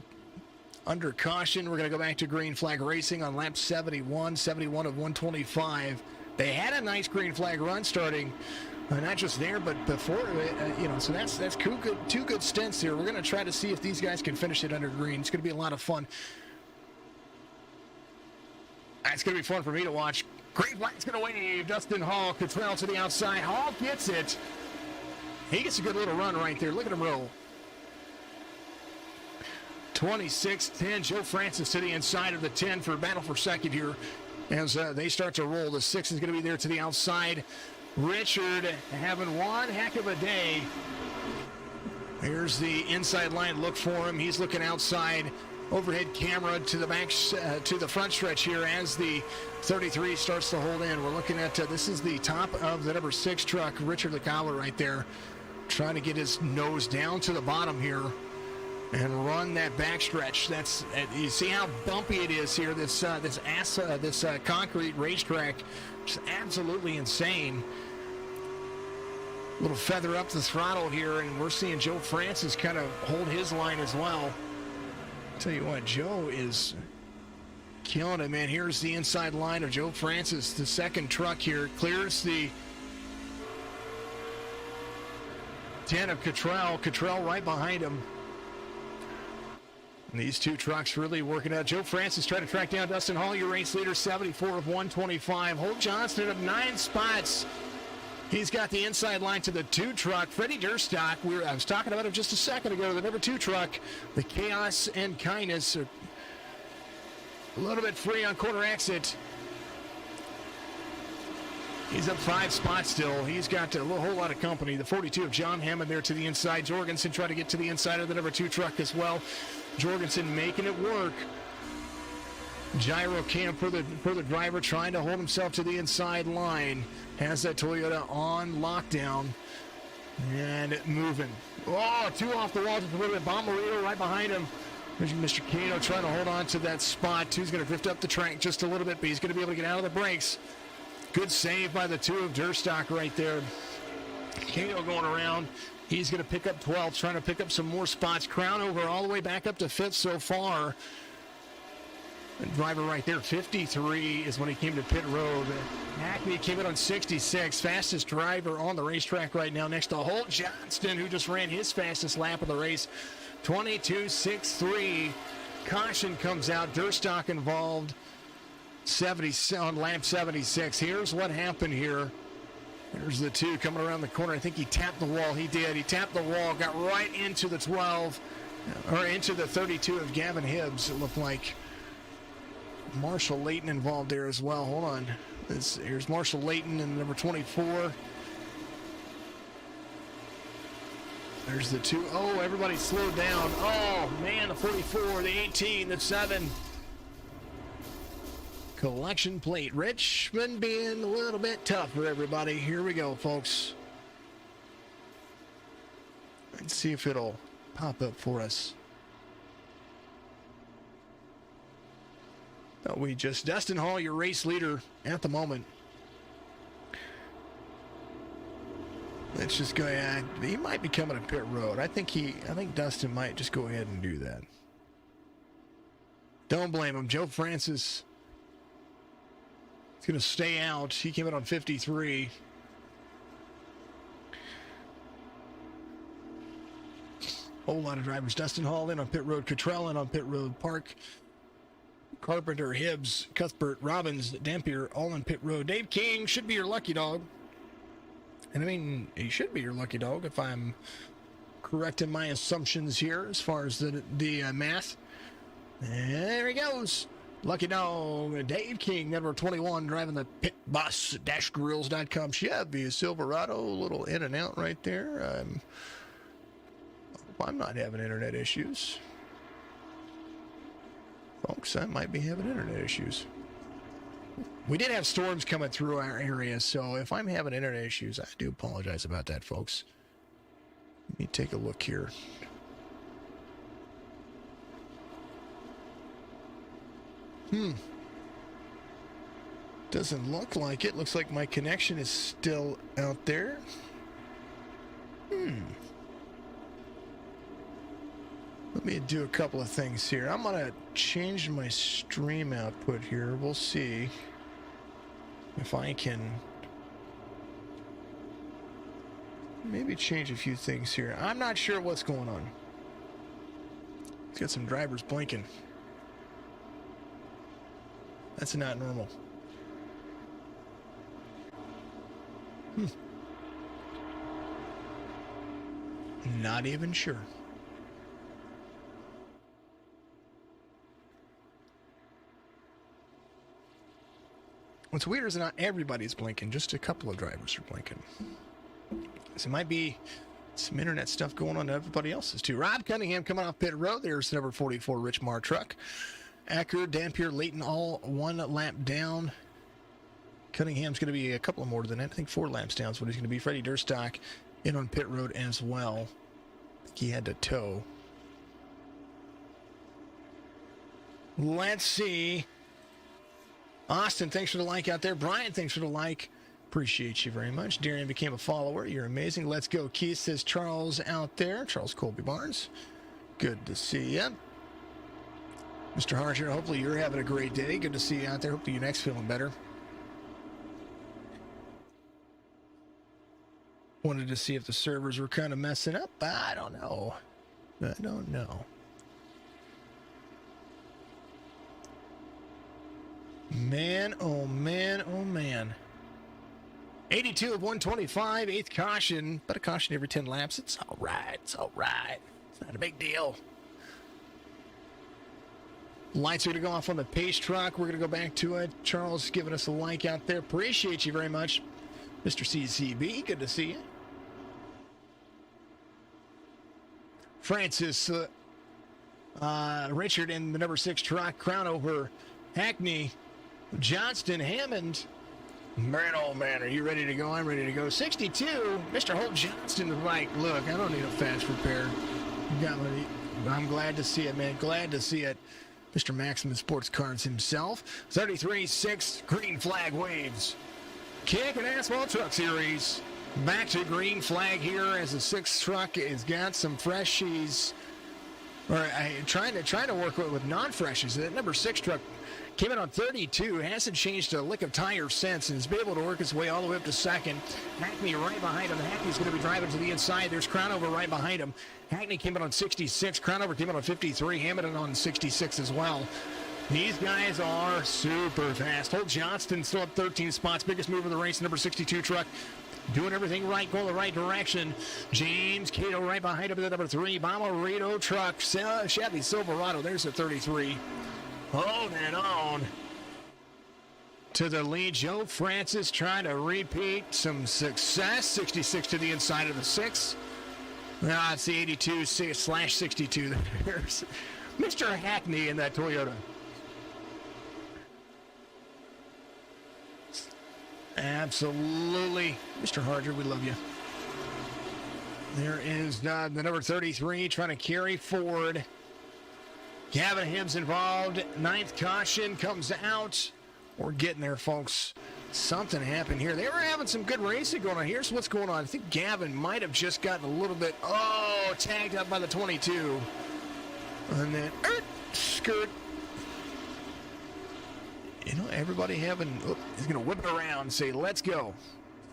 Under caution, we're going to go back to green flag racing on lap 71 of 125. They had a nice green flag run starting, not just there, but before, so that's two good stints here. We're going to try to see if these guys can finish it under green. It's going to be a lot of fun. It's going to be fun for me to watch. Green flag's going to wave. Dustin Hall, Cottrell to the outside. Hall gets it. He gets a good little run right there. Look at him roll. 26-10, Joe Francis to the inside of the 10 for battle for second here as they start to roll. The 6 is going to be there to the outside. Richard having one heck of a day. Here's the inside line look for him. He's looking outside. Overhead camera to the back, to the front stretch here as the 33 starts to hold in. We're looking at, this is the top of the number 6 truck, Richard LeCobbler right there, trying to get his nose down to the bottom here and run that backstretch. That's, you see how bumpy it is here. This concrete racetrack, just absolutely insane. A little feather up the throttle here, and we're seeing Joe Francis kind of hold his line as well. Tell you what, Joe is killing it, man. Here's the inside line of Joe Francis, the second truck here. Clears the 10 of Cottrell right behind him. And these two trucks really working out. Joe Francis trying to track down Dustin Hall, your race leader, 74 of 125. Holt Johnston up 9 spots. He's got the inside line to the 2 truck. Freddie Durstock, I was talking about him just a second ago, the number 2 truck. The Chaos and Kindness are a little bit free on corner exit. He's up 5 spots still. He's got a whole lot of company. The 42 of John Hammond there to the inside. Jorgensen trying to get to the inside of the number 2 truck as well. Jorgensen making it work. Gyro cam for the driver, trying to hold himself to the inside line. Has that Toyota on lockdown and moving. Oh, 2 off the wall, just a little bit. Bomberito right behind him. There's Mr. Kano trying to hold on to that spot. 2's going to drift up the track just a little bit, but he's going to be able to get out of the brakes. Good save by the 2 of Durstock right there. Kano going around. He's going to pick up 12th, trying to pick up some more spots. Crownover all the way back up to 5th so far. The driver right there, 53 is when he came to pit road. Hackney came in on 66, fastest driver on the racetrack right now, next to Holt Johnston, who just ran his fastest lap of the race, 22.63. Caution comes out, Durstock involved, 70 on lap 76. Here's what happened here. There's the 2 coming around the corner. I think he tapped the wall. He did. He tapped the wall, got right into the 12, or into the 32 of Gavin Hibbs, it looked like. Marshall Layton involved there as well. Hold on. Here's Marshall Layton and number 24. There's the 2. Oh, everybody slowed down. Oh, man, the 44, the 18, the 7. collection plate. Richmond being a little bit tough for everybody. Here we go, folks. Let's see if it'll pop up for us. Dustin Hall, your race leader at the moment. Let's just go ahead. He might be coming to pit road. I think Dustin might just go ahead and do that. Don't blame him. Joe Francis is going to stay out. He came in on 53. Whole lot of drivers. Dustin Hall in on pit road. Cottrell in on pit road. Park, Carpenter, Hibbs, Cuthbert, Robbins, Dampier, all on pit road. Dave King should be your lucky dog. And I mean, he should be your lucky dog if I'm correct in my assumptions here as far as the math. There he goes. Lucky dog, Dave King, number 21, driving the pit bus, dashgrills.com Chevy Silverado. A little in and out right there. I'm not having internet issues. Folks, I might be having internet issues. We did have storms coming through our area, so if I'm having internet issues, I do apologize about that, folks. Let me take a look here. Doesn't look like it. Looks like my connection is still out there. Let me do a couple of things here. I'm going to change my stream output here. We'll see if I can maybe change a few things here. I'm not sure what's going on. Let's get some drivers blinking. That's not normal. Not even sure. What's weird is not everybody's blinking, just a couple of drivers are blinking. So it might be some internet stuff going on to everybody else's too. Rob Cunningham coming off pit road. There's number 44 Richmond truck. Acker, Dampier, Layton all one lap down. Cunningham's going to be a couple more than that. I think 4 laps down is what he's going to be. Freddie Durstock in on pit road as well. I think he had to tow. Let's see. Austin, thanks for the like out there. Brian, thanks for the like. Appreciate you very much. Darian became a follower. You're amazing. Let's go. Keith says Charles out there. Charles Colby Barnes. Good to see you. Mr. Harger, hopefully you're having a great day. Good to see you out there. Hopefully your neck's feeling better. Wanted to see if the servers were kind of messing up. I don't know. I don't know. Man, oh man, oh man. 82 of 125, 8th caution, but a caution every 10 laps. It's all right. It's all right. It's not a big deal. Lights are going to go off on the Pace truck. We're going to go back to it. Charles giving us a like out there. Appreciate you very much. Mr. CCB, good to see you. Francis, Richard in the number 6 truck. Crown over Hackney. Johnston, Hammond. Man, oh man, are you ready to go? I'm ready to go. 62, Mr. Holt Johnston is like, look, I don't need a fast repair. I'm glad to see it, man. Glad to see it. Mr. Maximus Sports Cards himself. 33-6, green flag waves. Kickin Assphalt Truck Series. Back to green flag here as the 6th truck has got some freshies. Trying to work with non-freshies. That number 6 truck came in on 32, hasn't changed a lick of tire since, and has been able to work his way all the way up to 2nd. Hackney right behind him. Hackney's going to be driving to the inside. There's Crownover right behind him. Hackney came in on 66. Crownover came in on 53. Hammond on 66 as well. These guys are super fast. Holt Johnston still up 13 spots. Biggest move of the race, number 62 truck. Doing everything right, going the right direction. James Cato right behind him at the number 3. Bomarito truck. Chevy Silverado. There's the 33. Holding on to the lead. Joe Francis trying to repeat some success. 66 to the inside of the 6. Now it's the 82/62. There's Mr. Hackney in that Toyota. Absolutely. Mr. Harder, we love you. There is the number 33 trying to carry forward. Gavin Hibbs involved. Ninth caution comes out. We're getting there, folks. Something happened here. They were having some good racing going on. Here's what's going on. I think Gavin might have just gotten a little bit, tagged up by the 22. And then, skirt. You know, everybody having, he's going to whip it around and say, let's go.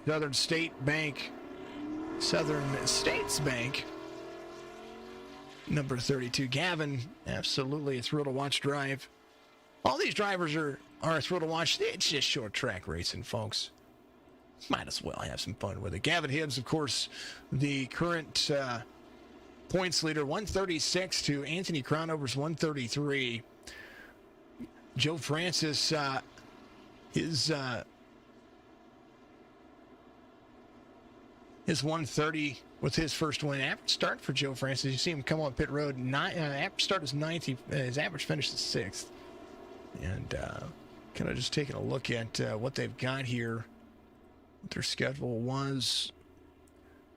Southern States Bank, number 32. Gavin, absolutely a thrill to watch drive. All these drivers are a thrill to watch. It's just short track racing, folks. Might as well have some fun with it. Gavin Hibbs, of course, the current points leader, 136 to Anthony Crownover's 133. Joe Francis, his 130 was his first win. Average start for Joe Francis. You see him come on pit road. Average start is 9th. His average finish is 6th. And kind of just taking a look at what they've got here. What their schedule was.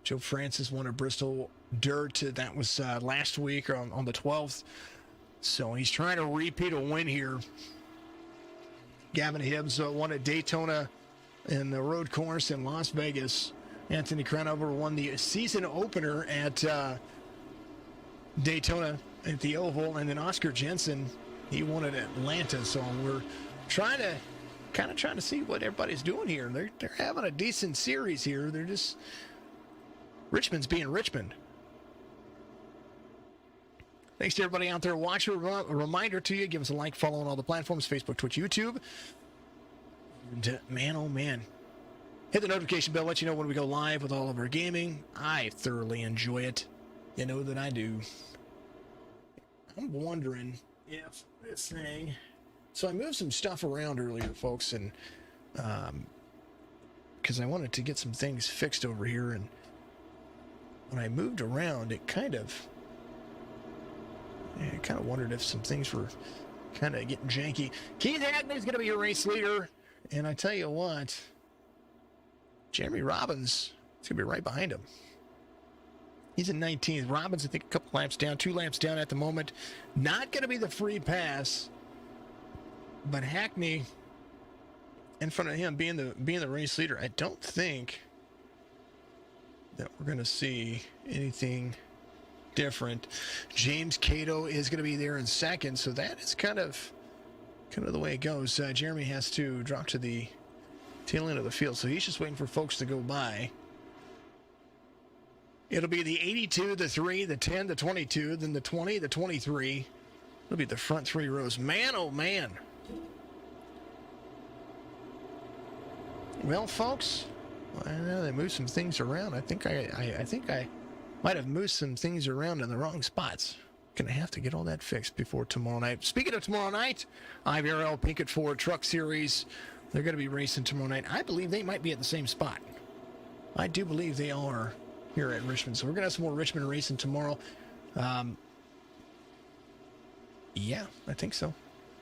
Joe Francis won at Bristol Dirt. That was last week on the 12th. So he's trying to repeat a win here. Gavin Hibbs won at Daytona in the road course in Las Vegas. Anthony Crownover won the season opener at Daytona at the Oval. And then Oscar Jensen, he won at Atlanta. So we're trying to see what everybody's doing here. They're having a decent series here. They're just, Richmond's being Richmond. Thanks to everybody out there watching. A reminder to you, give us a like, follow on all the platforms, Facebook, Twitch, YouTube. And man, oh man. Hit the notification bell, let you know when we go live with all of our gaming. I thoroughly enjoy it. You know that I do. I'm wondering if this thing... So I moved some stuff around earlier, folks, and because I wanted to get some things fixed over here, and when I moved around, it kind of wondered if some things were kind of getting janky. Keith Hackney's going to be your race leader, and I tell you what, Jeremy Robbins is going to be right behind him. He's in 19th. Robbins, I think, a couple laps down, 2 laps down at the moment. Not going to be the free pass, but Hackney in front of him being the race leader. I don't think that we're going to see anything different. James Cato is going to be there in second, so that is kind of the way it goes. Jeremy has to drop to the tail end of the field, so he's just waiting for folks to go by. It'll be the 82, the 3, the 10, the 22, then the 20, the 23. It'll be the front 3 rows. Man, oh man. Well, folks, I know they moved some things around. I think I might have moved some things around in the wrong spots. Gonna have to get all that fixed before tomorrow night. Speaking of tomorrow night, IVRL Pinkett Ford Truck Series. They're going to be racing tomorrow night. I believe they might be at the same spot. I do believe they are here at Richmond. So we're going to have some more Richmond racing tomorrow. Yeah, I think so.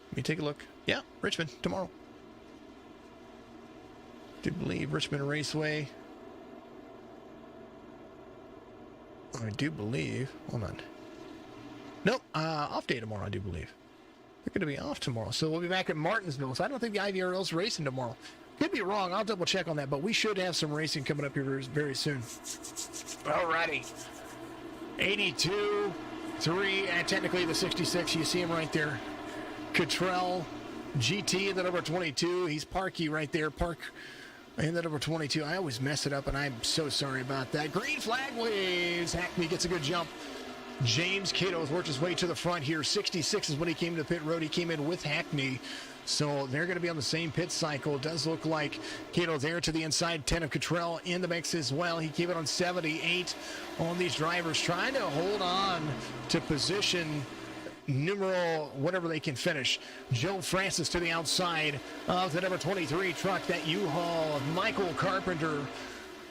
Let me take a look. Yeah, Richmond tomorrow. I do believe Richmond Raceway. I do believe. Hold on. Nope, off day tomorrow, I do believe. They're going to be off tomorrow. So we'll be back at Martinsville. So I don't think the IVRL's racing tomorw. Could be wrong. I'll double check on that. But we should have some racing coming up here very soon. Alrighty. 82, 3, and technically the 66. You see him right there. Cottrell, GT, the number 22. He's Parky right there. Park and the number 22. I always mess it up, and I'm so sorry about that. Green flag waves. Hackney gets a good jump. James Cato has worked his way to the front here. 66 is when he came to the pit road. He came in with Hackney. So they're going to be on the same pit cycle. It does look like Cato there to the inside. 10 of Cottrell in the mix as well. He came in on 78 on these drivers, trying to hold on to position numeral whatever they can finish. Joe Francis to the outside of the number 23 truck, that U-Haul of Michael Carpenter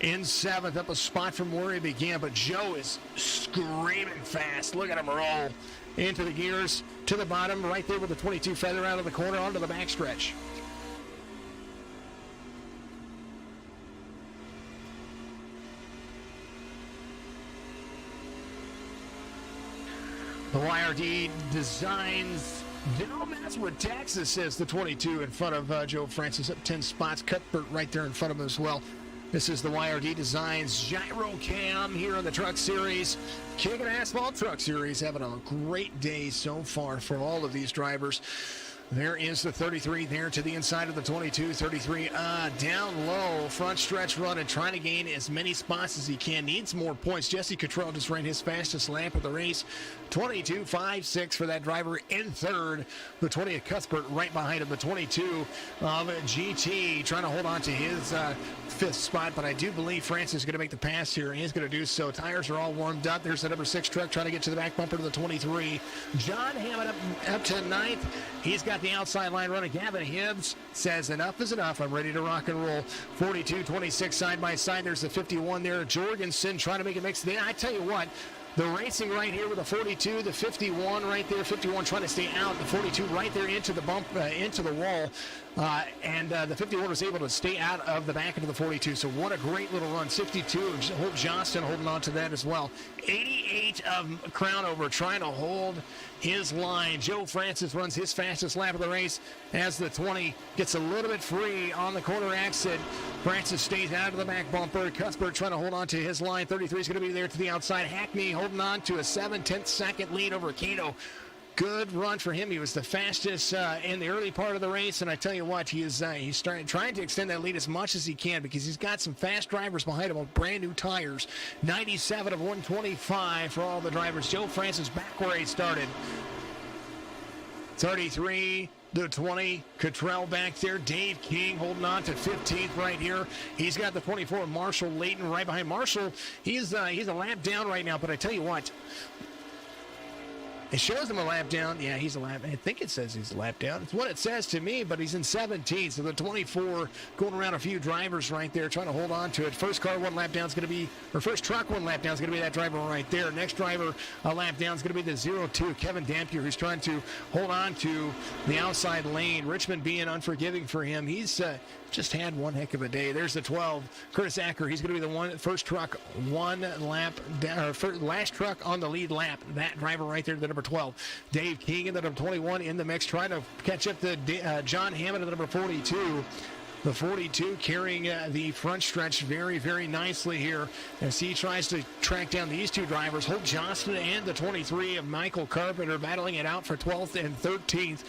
in 7th, up a spot from where he began, but Joe is screaming fast. Look at him roll into the gears, to the bottom, right there with the 22 feather out of the corner onto the backstretch. YRD Designs. With Texas is the 22 in front of Joe Francis, up 10 spots. Cuthbert right there in front of him as well. This is the YRD Designs Gyro Cam here on the Truck Series. Kickin Assphalt Truck Series having a great day so far for all of these drivers. There is the 33 there to the inside of the 22. 33 down low, front stretch run and trying to gain as many spots as he can. Needs more points. Jesse Cottrell just ran his fastest lap of the race. 22.56 for that driver in third. The 20 of Cuthbert right behind him. The 22 of GT trying to hold on to his fifth spot, but I do believe Francis is going to make the pass here, and he's going to do so. Tires are all warmed up. There's the number 6 truck trying to get to the back bumper to the 23. John Hammond up to 9th. He's got the outside line running. Gavin Hibbs says enough is enough. I'm ready to rock and roll. 42-26 side by side. There's the 51 there. Jorgensen trying to make a mix. I tell you what, the racing right here with the 42, the 51 right there, 51 trying to stay out, the 42 right there into the bump, into the wall, and the 51 was able to stay out of the back into the 42. So what a great little run. 62, Hope Johnston holding on to that as well. 88 of Crownover trying to hold his line. Joe Francis runs his fastest lap of the race as the 20 gets a little bit free on the corner exit. Francis stays out of the back bumper. Cuthbert trying to hold on to his line. 33 is going to be there to the outside. Hackney holding on to a 7/10 second lead over Cato. Good run for him. He was the fastest in the early part of the race, and I tell you what, he's trying to extend that lead as much as he can because he's got some fast drivers behind him on brand new tires. 97 of 125 for all the drivers. Joe Francis back where he started. 33 to 20. Cottrell back there. Dave King holding on to 15th right here. He's got the 24. Marshall Layton right behind Marshall. He's a lap down right now, but I tell you what, it shows him a lap down. Yeah, he's a lap. I think it says he's a lap down. It's what it says to me, but he's in 17th. So the 24 going around a few drivers right there, trying to hold on to it. First car, one lap down is going to be, or first truck, one lap down is going to be that driver right there. Next driver, a lap down is going to be the 02, Kevin Dampier, who's trying to hold on to the outside lane. Richmond being unforgiving for him. He's just had one heck of a day. There's the 12, Curtis Acker. He's going to be the first truck, one lap down, or last truck on the lead lap. That driver right there, the number 12. Dave King in the number 21 in the mix, trying to catch up to John Hammond at the number 42. The 42 carrying the front stretch very, very nicely here as he tries to track down these two drivers. Hope Johnston and the 23 of Michael Carpenter battling it out for 12th and 13th.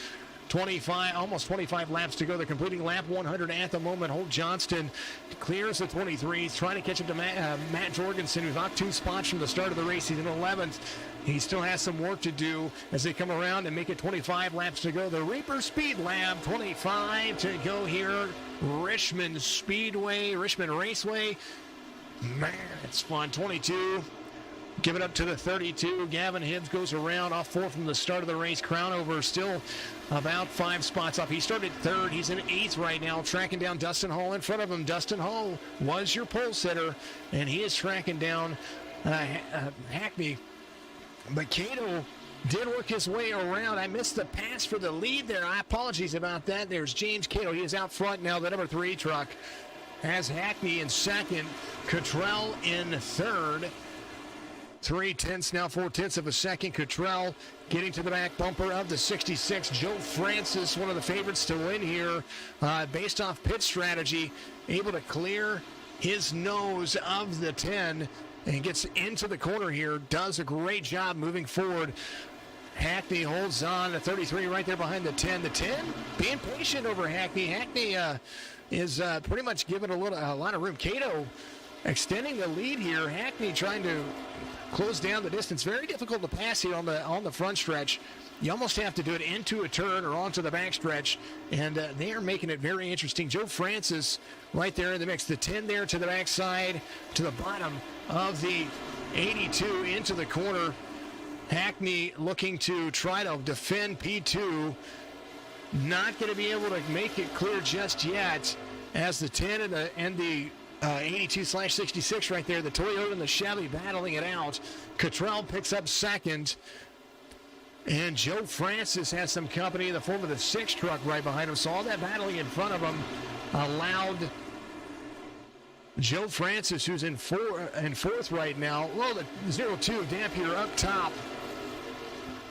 25, almost 25 laps to go. They're completing lap 100 at the moment. Holt Johnston clears the 23s, trying to catch up to Matt Jorgensen, who's not 2 spots from the start of the race. He's in 11th. He still has some work to do as they come around and make it 25 laps to go. The Reaper Speedlab, 25 to go here. Richmond Raceway. Man, it's fun. 22. Give it up to the 32. Gavin Hibbs goes around off 4 from the start of the race. Crownover still about 5 spots up. He started 3rd. He's in 8th right now, tracking down Dustin Hall in front of him. Dustin Hall was your pole sitter, and he is tracking down Hackney. But Cato did work his way around. I missed the pass for the lead there. I apologize about that. There's James Cato. He is out front now, the number 3 truck. Has Hackney in 2nd. Cottrell in 3rd. 3/10, now 4/10 of a second. Cottrell getting to the back bumper of the 66. Joe Francis, one of the favorites to win here, based off pit strategy, able to clear his nose of the 10 and gets into the corner here. Does a great job moving forward. Hackney holds on to 33 right there behind the 10. The 10 being patient over Hackney. Hackney is pretty much giving a lot of room. Cato extending the lead here. Hackney trying to close down the distance. Very difficult to pass here on the front stretch. You almost have to do it into a turn or onto the back stretch, and they are making it very interesting. Joe Francis right there in the mix. The 10 there to the backside, to the bottom of the 82 into the corner. Hackney looking to try to defend P2. Not going to be able to make it clear just yet as the 10 and the 82/66 right there. The Toyota and the Chevy battling it out. Cottrell picks up 2nd. And Joe Francis has some company in the form of the 6 truck right behind him. So all that battling in front of him allowed Joe Francis, who's in 4th right now. Well, the 02 Dampier up top.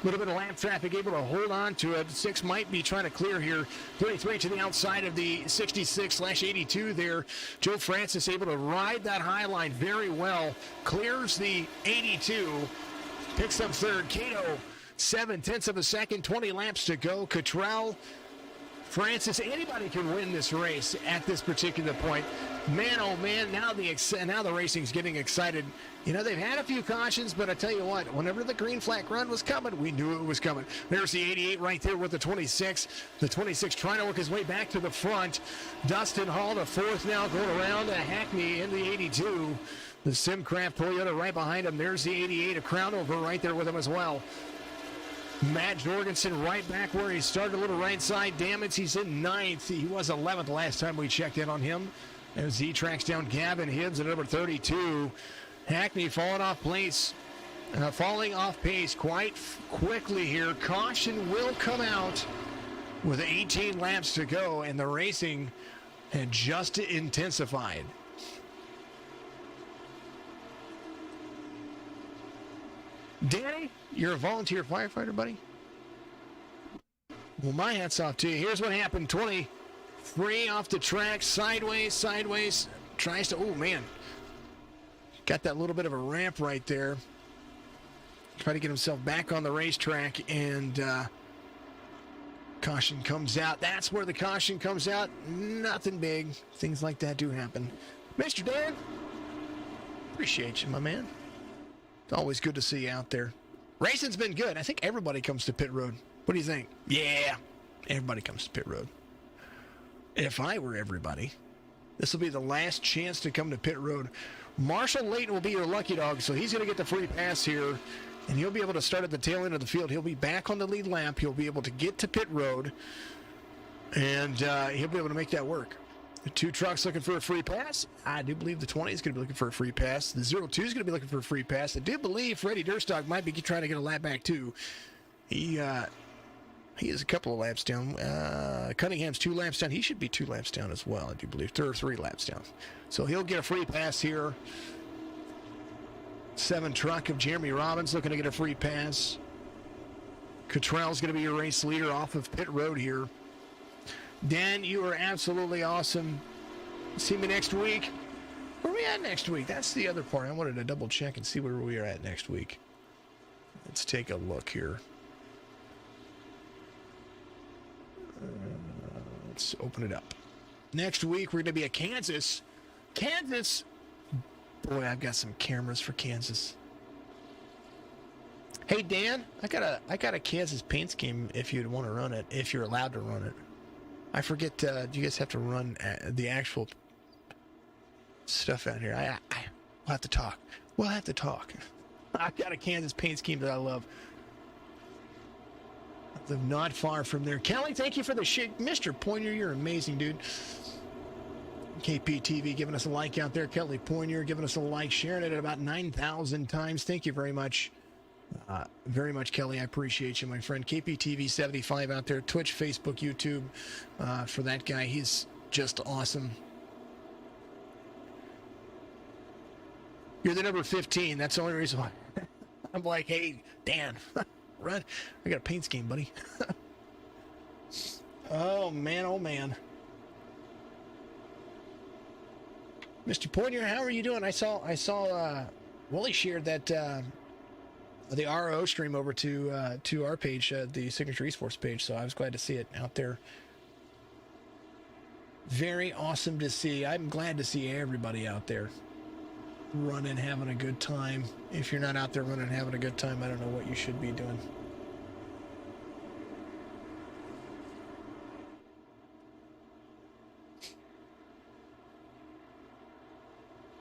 A little bit of lap traffic able to hold on to it. 6 might be trying to clear here. 33 to the outside of the 66/82 there. Joe Francis able to ride that high line very well. Clears the 82. Picks up third. Cato, 7/10 of a second. 20 laps to go. Cottrell, Francis, anybody can win this race at this particular point. Man, oh man, now the racing's getting excited. You know, they've had a few cautions, but I tell you what, whenever the green flag run was coming, we knew it was coming. There's the 88 right there with the 26. The 26 trying to work his way back to the front. Dustin Hall to fourth now, going around to Hackney in the 82. The Simcraft Toyota right behind him. There's the 88, a crown over right there with him as well. Matt Jorgensen right back where he started, a little right side damage. He's in 9th. He was 11th the last time we checked in on him. As he tracks down Gavin Hibbs at number 32. Hackney falling off pace quite quickly here. Caution will come out with 18 laps to go, and the racing had just intensified. Danny, you're a volunteer firefighter, buddy? Well, my hat's off to you. Here's what happened. 23 off the track, sideways, tries to, oh man. Got that little bit of a ramp right there. Try to get himself back on the racetrack, and caution comes out. That's where the caution comes out. Nothing big. Things like that do happen. Mr. Dan, appreciate you, my man. It's always good to see you out there. Racing's been good. I think everybody comes to pit road. What do you think? Yeah, everybody comes to pit road. If I were everybody, this will be the last chance to come to pit road. Marshall Layton will be your lucky dog, so he's going to get the free pass here, and he'll be able to start at the tail end of the field. He'll be back on the lead lap. He'll be able to get to pit road, and he'll be able to make that work. The 2 trucks looking for a free pass. I do believe the 20 is going to be looking for a free pass. The 02 is going to be looking for a free pass. I do believe Freddie Durstock might be trying to get a lap back too. He is a couple of laps down. Cunningham's 2 laps down. He should be 2 laps down as well, I do believe. 2 or 3 laps down. So he'll get a free pass here. 7 truck of Jeremy Robbins looking to get a free pass. Cottrell's going to be your race leader off of pit road here. Dan, you are absolutely awesome. See me next week. Where are we at next week? That's the other part. I wanted to double check and see where we are at next week. Let's take a look here. Let's open it up. Next week, we're going to be at Kansas. Kansas. Boy, I've got some cameras for Kansas. Hey, Dan, I got a Kansas paint scheme if you'd want to run it, if you're allowed to run it. I forget, do you guys have to run the actual stuff out here? We'll have to talk. We'll have to talk. I've got a Kansas paint scheme that I love. I live not far from there. Kelly, thank you for the shit. Mr. Poinier, you're amazing, dude. KPTV giving us a like out there. Kelly Poinier giving us a like, sharing it at about 9,000 times. Thank you very much. Very much, Kelly. I appreciate you, my friend. KPTV 75 out there. Twitch, Facebook, YouTube. For that guy, he's just awesome. You're the number 15. That's the only reason why. I'm like, hey, Dan, run. I got a paint scheme, buddy. Oh, man. Oh, man. Mr. Poinier, how are you doing? I saw Willie shared that the RO stream over to our page, the Signature Esports page, so I was glad to see it out there. Very awesome to see. I'm glad to see everybody out there running, having a good time. If you're not out there running, having a good time, I don't know what you should be doing.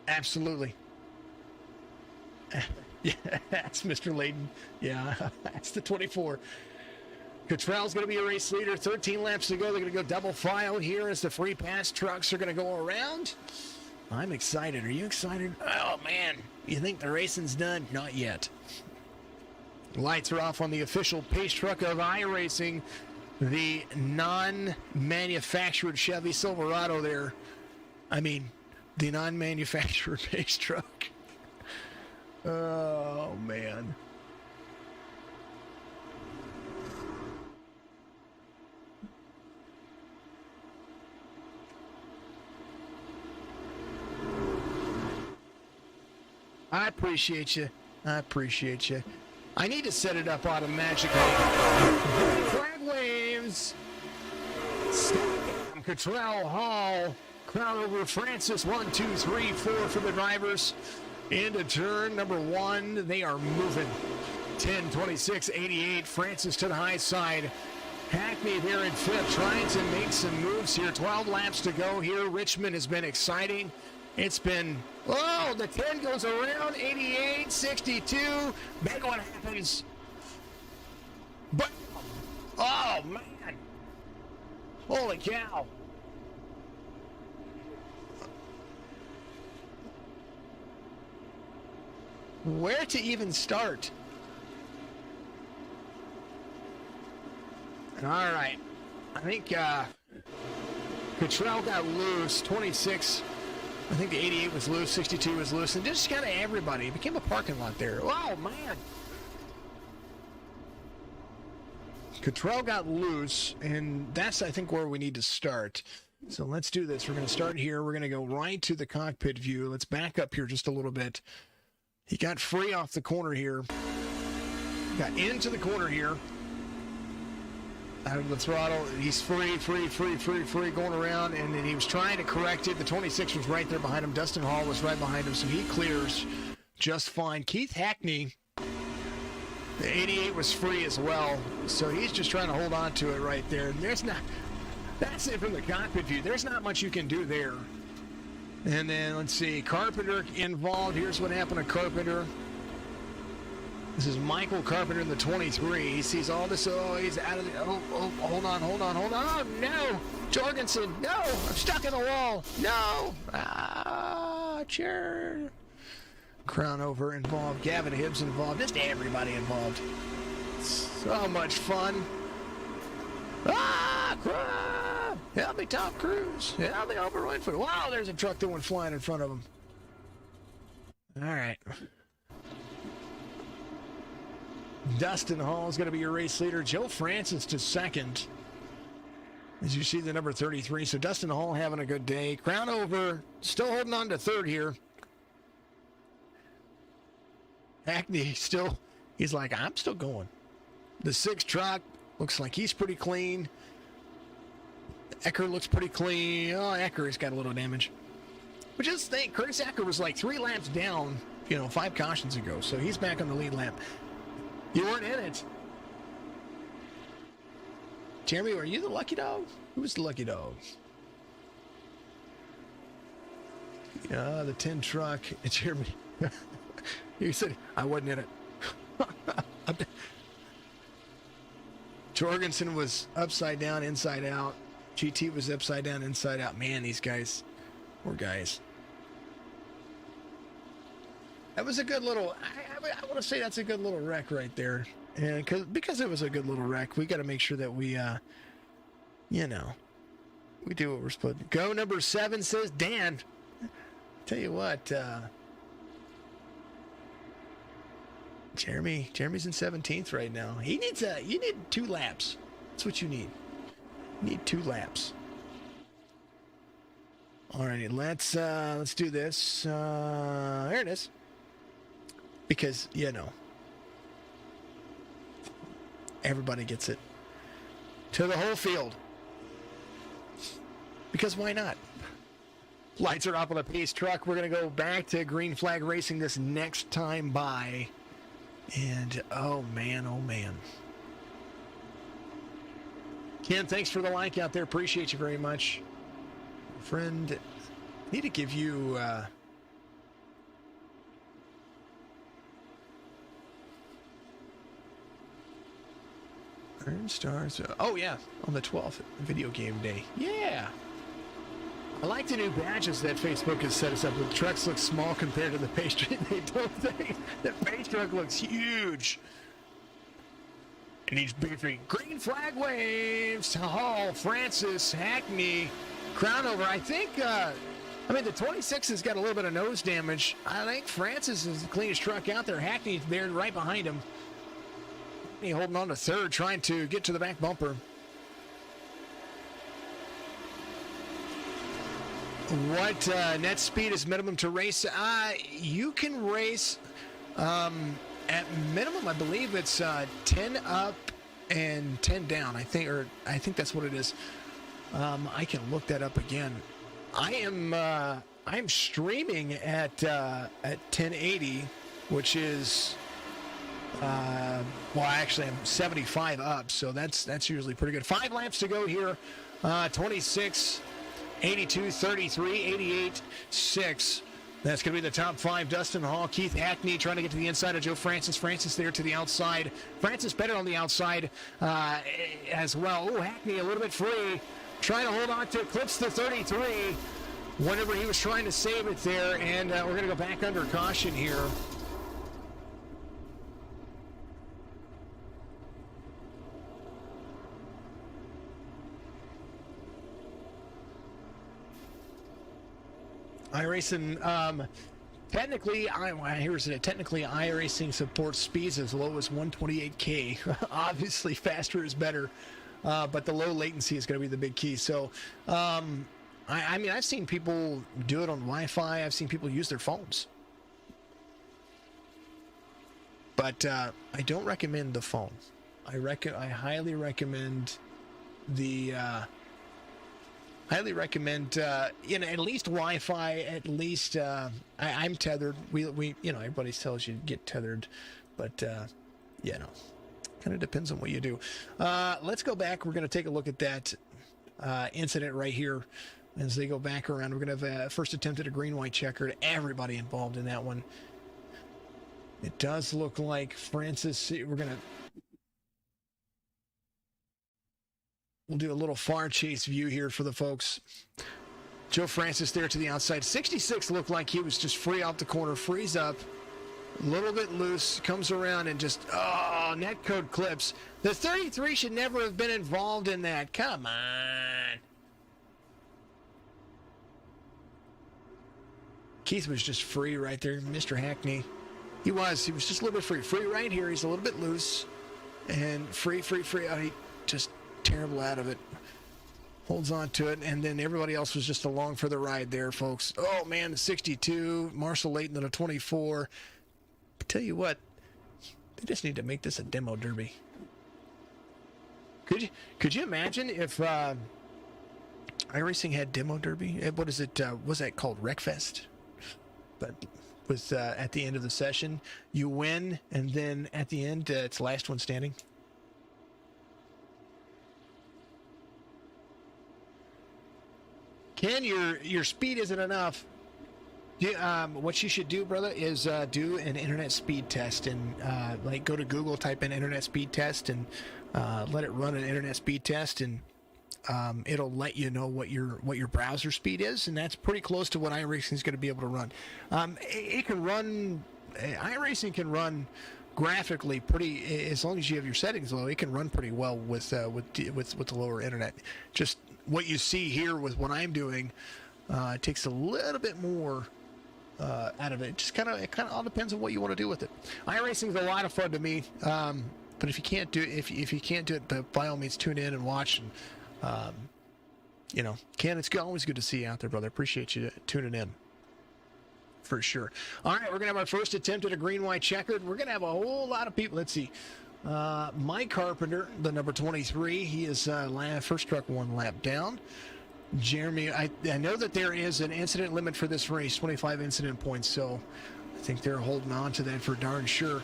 Absolutely. Yeah, that's Mr. Layden. Yeah, that's the 24. Cottrell's going to be a race leader. 13 laps to go. They're going to go double file here as the free pass trucks are going to go around. I'm excited. Are you excited? Oh, man. You think the racing's done? Not yet. Lights are off on the official pace truck of iRacing. The non-manufactured Chevy Silverado there. I mean, the non-manufactured pace truck. Oh, man. I appreciate you. I appreciate you. I need to set it up automatically. Flag waves. Cottrell Hall. Crown over Francis. 1, 2, 3, 4 for the drivers. Into turn number 1. They are moving. 10, 26, 88. Francis to the high side. Hackney there in 5th, trying to make some moves here. 12 laps to go here. Richmond has been exciting. It's been, oh, the 10 goes around. 88, 62. Big one happens. But, oh, man. Holy cow. Where to even start? All right. I think Cottrell got loose. 26. I think the 88 was loose. 62 was loose. And just kind of everybody. It became a parking lot there. Oh, man. Cottrell got loose. And that's, I think, where we need to start. So let's do this. We're going to start here. We're going to go right to the cockpit view. Let's back up here just a little bit. He got free off the corner here. Got into the corner here. Out of the throttle. He's free going around. And then he was trying to correct it. The 26 was right there behind him. Dustin Hall was right behind him. So he clears just fine. Keith Hackney, the 88 was free as well. So he's just trying to hold on to it right there. And there's not, that's it from the cockpit view. There's not much you can do there. And then let's see, Carpenter involved. Here's what happened to Carpenter. This is Michael Carpenter in the 23. He sees all this. Oh, he's out of the. Oh, hold on. Oh, no. Jorgensen, no. I'm stuck in the wall. No. Sure. Crown over involved. Gavin Hibbs involved. Just everybody involved. So much fun. Crap. Help me, Tom Cruise. Help me, Oprah Winfrey. Wow, there's a truck that went flying in front of him. All right. Dustin Hall is going to be your race leader. Joe Francis to second. As you see the number 33. So Dustin Hall having a good day. Crown over. Still holding on to third here. Hackney still, he's like, I'm still going. The 6 truck looks like he's pretty clean. Ecker looks pretty clean. Oh, Ecker has got a little damage. But just think, Curtis Ecker was like 3 laps down, 5 cautions ago. So he's back on the lead lap. You weren't in it. Jeremy, were you the lucky dog? Who was the lucky dog? Yeah, the 10 truck. It's Jeremy. You said, I wasn't in it. Jorgensen was upside down, inside out. GT was upside down, inside out. Man, these guys, poor guys. That was a good little, I want to say that's a good little wreck right there. And because it was a good little wreck, we got to make sure that we, we do what we're supposed to. Go number 7, says Dan. Tell you what, Jeremy's in 17th right now. You need 2 laps. That's what you need. You need 2 laps. All right, let's do this. There it is. Because, everybody gets it. To the whole field. Because why not? Lights are up on the pace truck. We're going to go back to green flag racing this next time by. And, oh, man. Ken, thanks for the like out there. Appreciate you very much. Friend, I need to give you... Iron Stars. Oh, yeah. On the 12th, video game day. Yeah. I like the new badges that Facebook has set us up with. The trucks look small compared to the pace truck. They don't think the pace truck looks huge. And he's beefy. Green flag waves. Hall, Francis, Hackney, Crown over. I think, the 26 has got a little bit of nose damage. I think Francis is the cleanest truck out there. Hackney's there right behind him. He holding on to third, trying to get to the back bumper. What net speed is minimum to race? You can race at minimum. I believe it's 10 up and 10 down. I think that's what it is. I can look that up again. I'm streaming at 1080, which is well, actually I'm 75 up, so that's usually pretty good. 5 laps to go here. 26, 82, 33, 88, 6. That's going to be the top 5. Dustin Hall, Keith Hackney trying to get to the inside of Joe Francis. Francis there to the outside. Francis better on the outside as well. Oh, Hackney a little bit free. Trying to hold on to clips the 33 whenever he was trying to save it there. And we're going to go back under caution here. iRacing, technically iRacing supports speeds as low as 128K. Obviously, faster is better, but the low latency is going to be the big key. So, I mean, I've seen people do it on Wi-Fi. I've seen people use their phones. But I don't recommend the phone. I highly recommend the... Highly recommend, at least Wi-Fi. At least I'm tethered. We everybody tells you to get tethered, but kind of depends on what you do. Let's go back. We're going to take a look at that incident right here as they go back around. We're going to have a first attempt at a green-white checkered. Everybody involved in that one. It does look like Francis. We'll do a little far chase view here for the folks. Joe Francis there to the outside. 66 looked like he was just free off the corner. Frees up. A little bit loose. Comes around and just, net code clips. The 33 should never have been involved in that. Come on. Keith was just free right there. Mr. Hackney. He was just a little bit free. Free right here. He's a little bit loose. And free. Oh, he just... terrible out of it. Holds on to it, and then everybody else was just along for the ride there, folks. Oh man, the 62, Marshall Layton at a 24. I tell you what, they just need to make this a demo derby. Could you imagine if iRacing had demo derby? What is it? Was that called Wreckfest? But was at the end of the session, you win, and then at the end, it's last one standing. Ken, your speed isn't enough. What you should do, brother, is do an internet speed test and go to Google, type in internet speed test, and let it run an internet speed test, and it'll let you know what your browser speed is, and that's pretty close to what iRacing is going to be able to run. It can run. iRacing can run graphically pretty, as long as you have your settings low. It can run pretty well with the lower internet. Just what you see here with what I'm doing, it takes a little bit more out of it. It kind of all depends on what you want to do with it. iRacing is a lot of fun to me, but if you can't do it, by all means tune in and watch. And Ken, it's always good to see you out there, brother. Appreciate you tuning in. For sure. All right, we're going to have our first attempt at a green-white checkered. We're going to have a whole lot of people. Let's see. Mike Carpenter, the number 23, he is first truck one lap down. Jeremy, I know that there is an incident limit for this race, 25 incident points, so I think they're holding on to that for darn sure.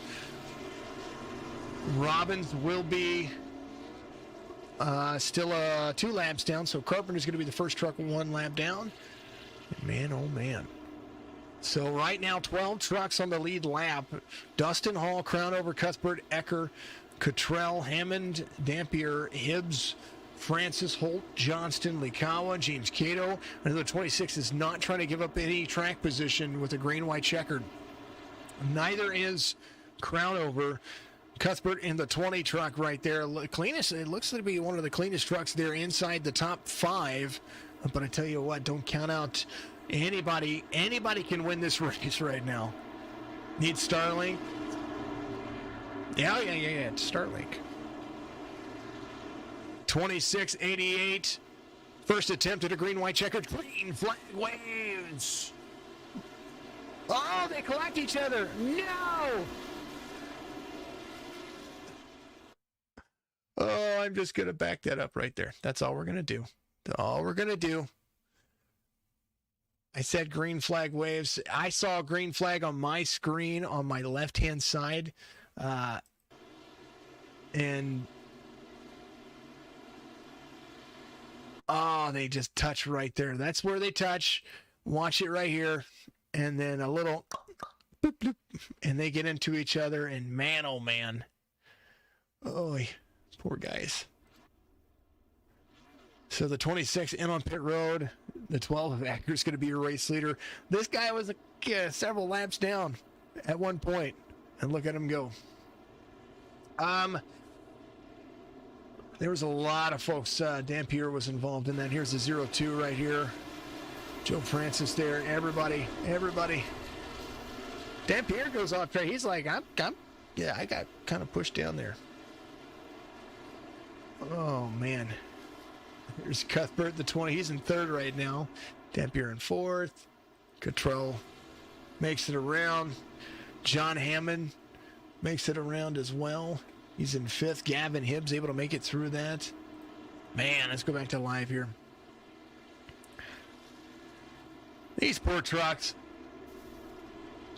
Robbins will be still 2 laps down, so Carpenter's going to be the first truck one lap down. Man, oh man. So right now, 12 trucks on the lead lap. Dustin Hall, Crownover, Cuthbert, Ecker, Cottrell, Hammond, Dampier, Hibbs, Francis, Holt, Johnston, Likawa, James Cato. Another 26 is not trying to give up any track position with a green-white checkered. Neither is Crownover. Cuthbert in the 20 truck right there. Cleanest, it looks to be one of the cleanest trucks there inside the top 5. But I tell you what, don't count out anybody. Anybody can win this race right now. Need Starlink. Yeah, it's Starlink. 26.88. First attempt at a green-white checkered. Green flag waves. Oh, they collect each other. No! Oh, I'm just going to back that up right there. That's all we're going to do. That's all we're going to do. I said green flag waves. I saw a green flag on my screen on my left-hand side. And oh, they just touch right there. That's where they touch. Watch it right here. And then a little boop, boop, and they get into each other. And man, oh man. Oh, poor guys. So the 26 in on pit road. The 12 of Acker's going to be your race leader. This guy was several laps down at one point. And look at him go. There was a lot of folks. Dampier was involved in that. Here's the 0-2 right here. Joe Francis there. Everybody. Dampier goes off track. He's like, I got kind of pushed down there. Oh, man. Here's Cuthbert, the 20. He's in third right now. Dampier in fourth. Cottrell makes it around. John Hammond makes it around as well. He's in fifth. Gavin Hibbs able to make it through that. Man, let's go back to live here. These poor trucks.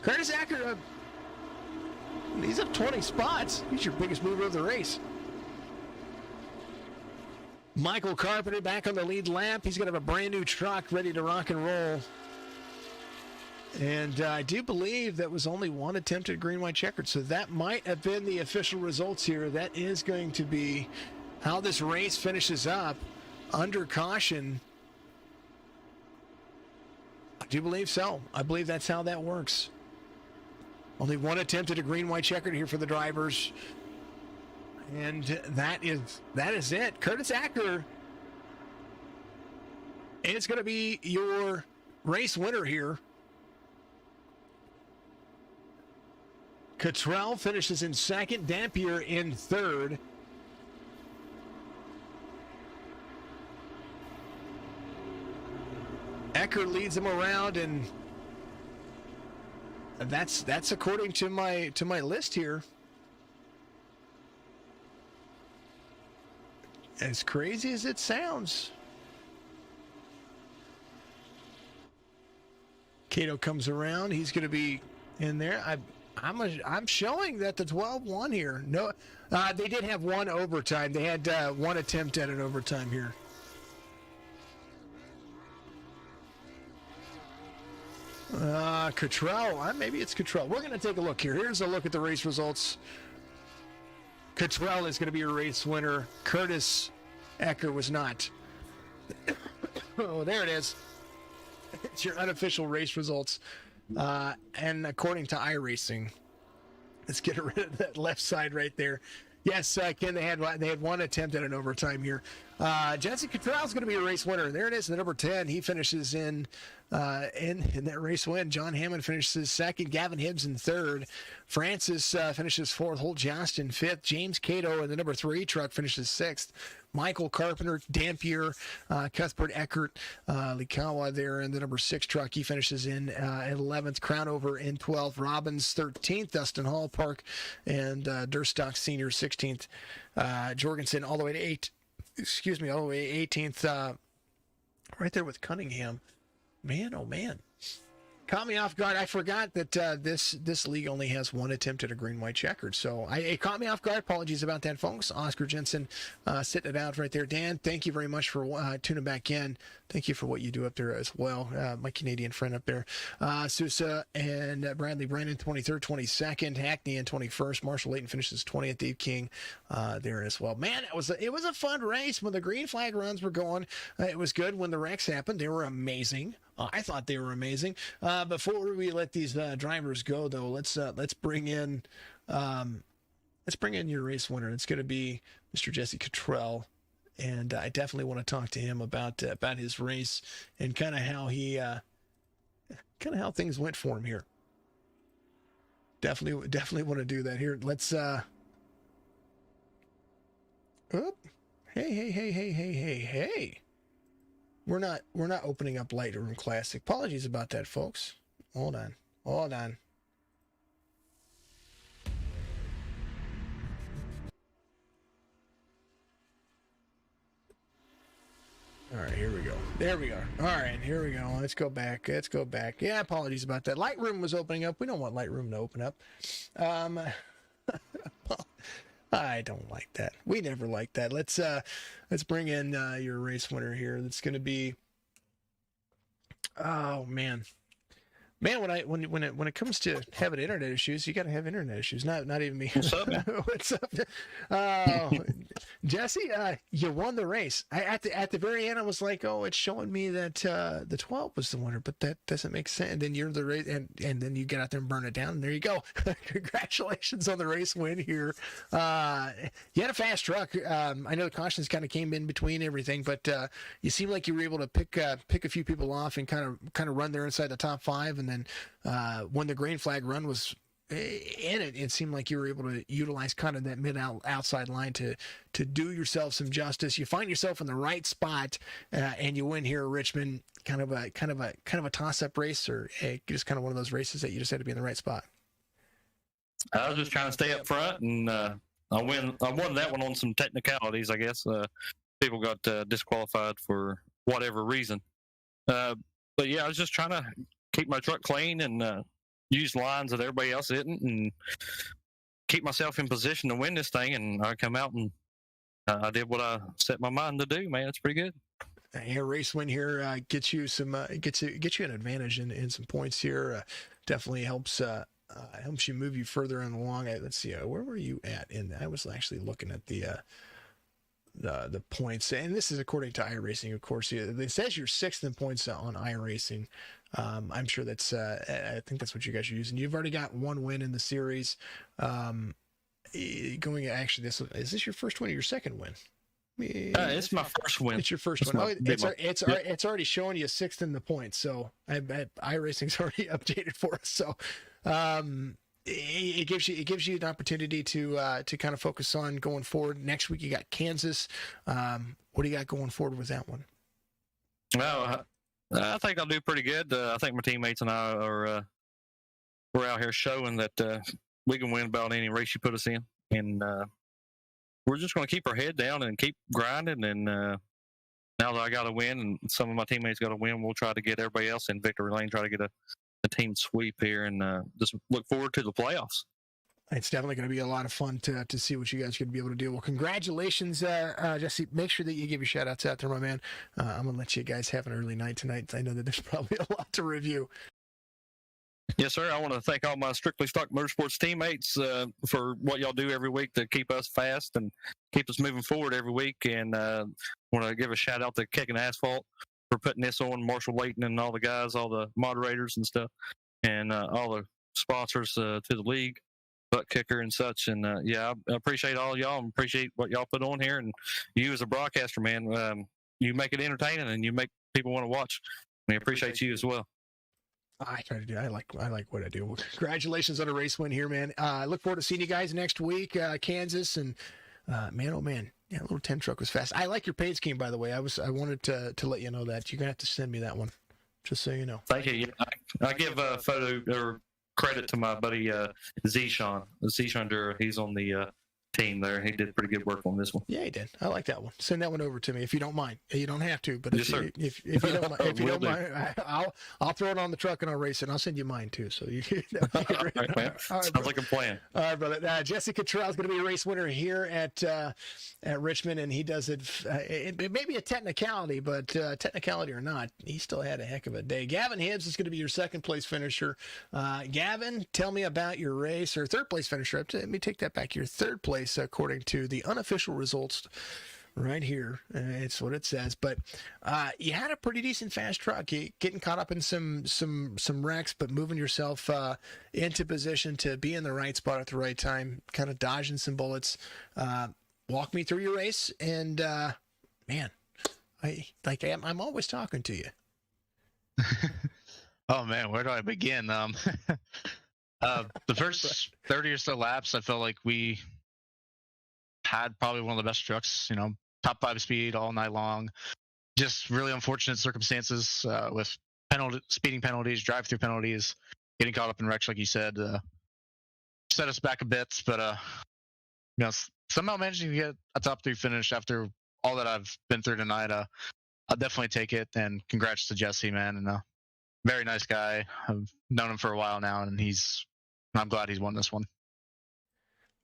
Curtis Acker, he's up 20 spots. He's your biggest mover of the race. Michael Carpenter back on the lead lap. He's going to have a brand new truck ready to rock and roll. And I do believe that was only one attempt at green-white checkered. So that might have been the official results here. That is going to be how this race finishes up under caution. I do believe so. I believe that's how that works. Only one attempt at a green-white checkered here for the drivers. And that is it. Curtis Acker is going to be your race winner here. Cottrell finishes in second. Dampier in third. Ecker leads him around, and that's according to my list here. As crazy as it sounds. Cato comes around. He's going to be in there. I'm showing that the 12 won here. No, they did have one overtime. They had one attempt at an overtime here. Cottrell. Maybe it's Cottrell. We're going to take a look here. Here's a look at the race results. Cottrell is going to be your race winner. Curtis Acker was not. Oh, there it is. It's your unofficial race results. And according to iRacing, let's get rid of that left side right there. Yes, Ken, they had one attempt at an overtime here. Jesse Cottrell is going to be a race winner. There it is, the number 10. He finishes in that race win. John Hammond finishes second. Gavin Hibbs in third. Francis finishes fourth. Holt Johnston fifth. James Cato in the number 3 truck finishes sixth. Michael Carpenter, Dampier, Cuthbert Eckert, Likawa there in the number 6 truck. He finishes in 11th. Crownover in 12th. Robbins 13th. Dustin Hall Park and Durstock Senior 16th. Jorgensen all the way to 18th. Right there with Cunningham. Man, oh man. Caught me off guard. I forgot that this league only has one attempt at a green-white checkered. So it caught me off guard. Apologies about that, folks. Oscar Jensen sitting it out right there. Dan, thank you very much for tuning back in. Thank you for what you do up there as well. My Canadian friend up there. Sousa and Bradley Brennan, 23rd, 22nd. Hackney in 21st. Marshall Layton finishes 20th. Dave King there as well. Man, it was a fun race when the green flag runs were going. It was good when the wrecks happened. They were amazing. I thought they were amazing. Before we let these drivers go, though, let's bring in your race winner. It's going to be Mr. Jesse Cottrell, and I definitely want to talk to him about his race and kind of how things went for him here. Definitely want to do that here. Let's. Oh, hey. We're not opening up Lightroom Classic. Apologies about that, folks. Hold on. All right, here we go. There we are. All right, here we go. Let's go back. Yeah, apologies about that. Lightroom was opening up. We don't want Lightroom to open up. I don't like that. We never like that. Let's bring in your race winner here. That's going to be. Oh man, when it comes to having internet issues, you got to have internet issues. Not even me. What's up, man? What's up? Jesse, you won the race. At the very end, I was like, oh, it's showing me that the 12 was the winner, but that doesn't make sense. And then you're the race, and then you get out there and burn it down. And there you go. Congratulations on the race win here. You had a fast truck. I know the cautions kind of came in between everything, but you seemed like you were able to pick a few people off and kind of run there inside the top 5. And then when the green flag run was in it seemed like you were able to utilize kind of that outside line to do yourself some justice. You find yourself in the right spot, and you win here at Richmond. Kind of a toss-up race, or just kind of one of those races that you just had to be in the right spot. I was just trying to stay up front, and I won that one on some technicalities, I guess. People got disqualified for whatever reason. But yeah, I was just trying to keep my truck clean and use lines that everybody else didn't, and keep myself in position to win this thing. And I come out and I did what I set my mind to do. Man, it's pretty good. A race win here gets you an advantage in some points here. Definitely helps you move you further along. Let's see, where were you at? I was actually looking at the points, and this is according to iRacing, of course. It says you're 6th in points on iRacing. I'm sure that's I think that's what you guys are using. You've already got one win in the series. Is this your first win or your second win? It's my first win. It's your first one. It's already showing you 6th in the points. So iRacing's already updated for us. So it gives you an opportunity to kind of focus on going forward. Next week you got Kansas. What do you got going forward with that one? Well, I think I'll do pretty good. I think my teammates and I are we're out here showing that we can win about any race you put us in, and we're just going to keep our head down and keep grinding. And now that I got to win, and some of my teammates got to win, we'll try to get everybody else in victory lane, try to get a team sweep here, and just look forward to the playoffs. It's definitely going to be a lot of fun to see what you guys are going to be able to do. Well, congratulations, Jesse. Make sure that you give your shout-outs out there, my man. I'm going to let you guys have an early night tonight. I know that there's probably a lot to review. Yes, sir. I want to thank all my Strictly Stock Motorsports teammates for what y'all do every week to keep us fast and keep us moving forward every week. And want to give a shout-out to Kickin Assphalt for putting this on, Marshall Layton and all the guys, all the moderators and stuff, and all the sponsors to the league. Buttkicker and such, and I appreciate all y'all and appreciate what y'all put on here, and you as a broadcaster, man, you make it entertaining and you make people want to watch. We appreciate you as well. I try to do. I like what I do. Well, congratulations on a race win here, man. I look forward to seeing you guys next week, Kansas, and man, oh man, yeah, little 10 truck was fast. I like your paint scheme, by the way. I wanted to let you know that. You're gonna have to send me that one, just so you know. Thank you. Yeah, I give a photo or credit to my buddy Zishan Dura. He's on the team there. He did pretty good work on this one. Yeah, he did. I like that one. Send that one over to me if you don't mind. You don't have to, but yes, if you don't mind, I'll throw it on the truck and I'll race it. And I'll send you mine too. So you all right, man. Sounds like a plan. All right, brother. Jesse Cottrell is going to be a race winner here at Richmond, and he does it. It may be a technicality, but technicality or not, he still had a heck of a day. Gavin Hibbs is going to be your 2nd place finisher. Gavin, tell me about your race, or 3rd place finisher. Let me take that back. Your 3rd place, according to the unofficial results right here. It's what it says. But you had a pretty decent fast truck. You getting caught up in some wrecks, but moving yourself into position to be in the right spot at the right time, kind of dodging some bullets. Walk me through your race, and man, I'm always talking to you. Oh man, where do I begin? The first 30 or so laps, I felt like we had probably one of the best trucks, top 5 speed all night long. just really unfortunate circumstances with speeding penalties, drive-through penalties, getting caught up in wrecks, like you said, set us back a bit. But somehow managing to get a top 3 finish after all that I've been through tonight, I'll definitely take it. And congrats to Jesse, man, and very nice guy. I've known him for a while now, and I'm glad he's won this one.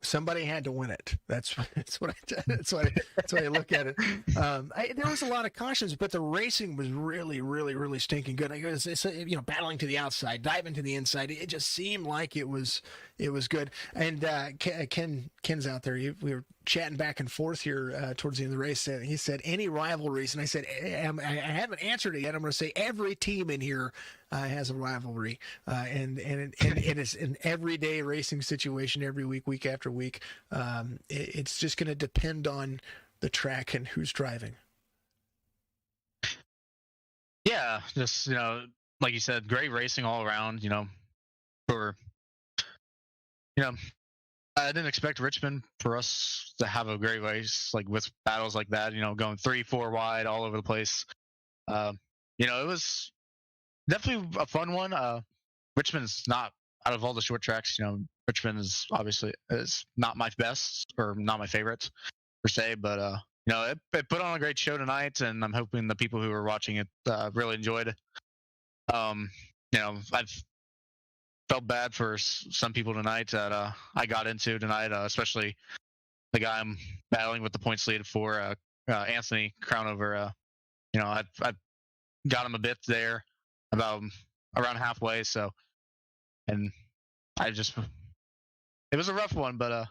Somebody had to win it. That's what I look at it. There was a lot of cautions, but the racing was really, really, really stinking good. It's battling to the outside, diving to the inside. It just seemed like it was good. And Ken's out there. We were chatting back and forth here towards the end of the race. And he said, any rivalries? And I said, I haven't answered it yet. I'm going to say every team in here has a rivalry, and it is an everyday racing situation every week after week. It's just going to depend on the track and who's driving. Yeah, just like you said, great racing all around. I didn't expect Richmond for us to have a great race, like with battles like that. Going 3-4 wide all over the place. It was definitely a fun one. Richmond's not, out of all the short tracks, Richmond is obviously not my best or not my favorite per se, but it put on a great show tonight, and I'm hoping the people who were watching it really enjoyed it. I've felt bad for some people tonight that I got into tonight, especially the guy I'm battling with the points lead for, Anthony Crownover. I got him a bit there, about around halfway. So, and it was a rough one, but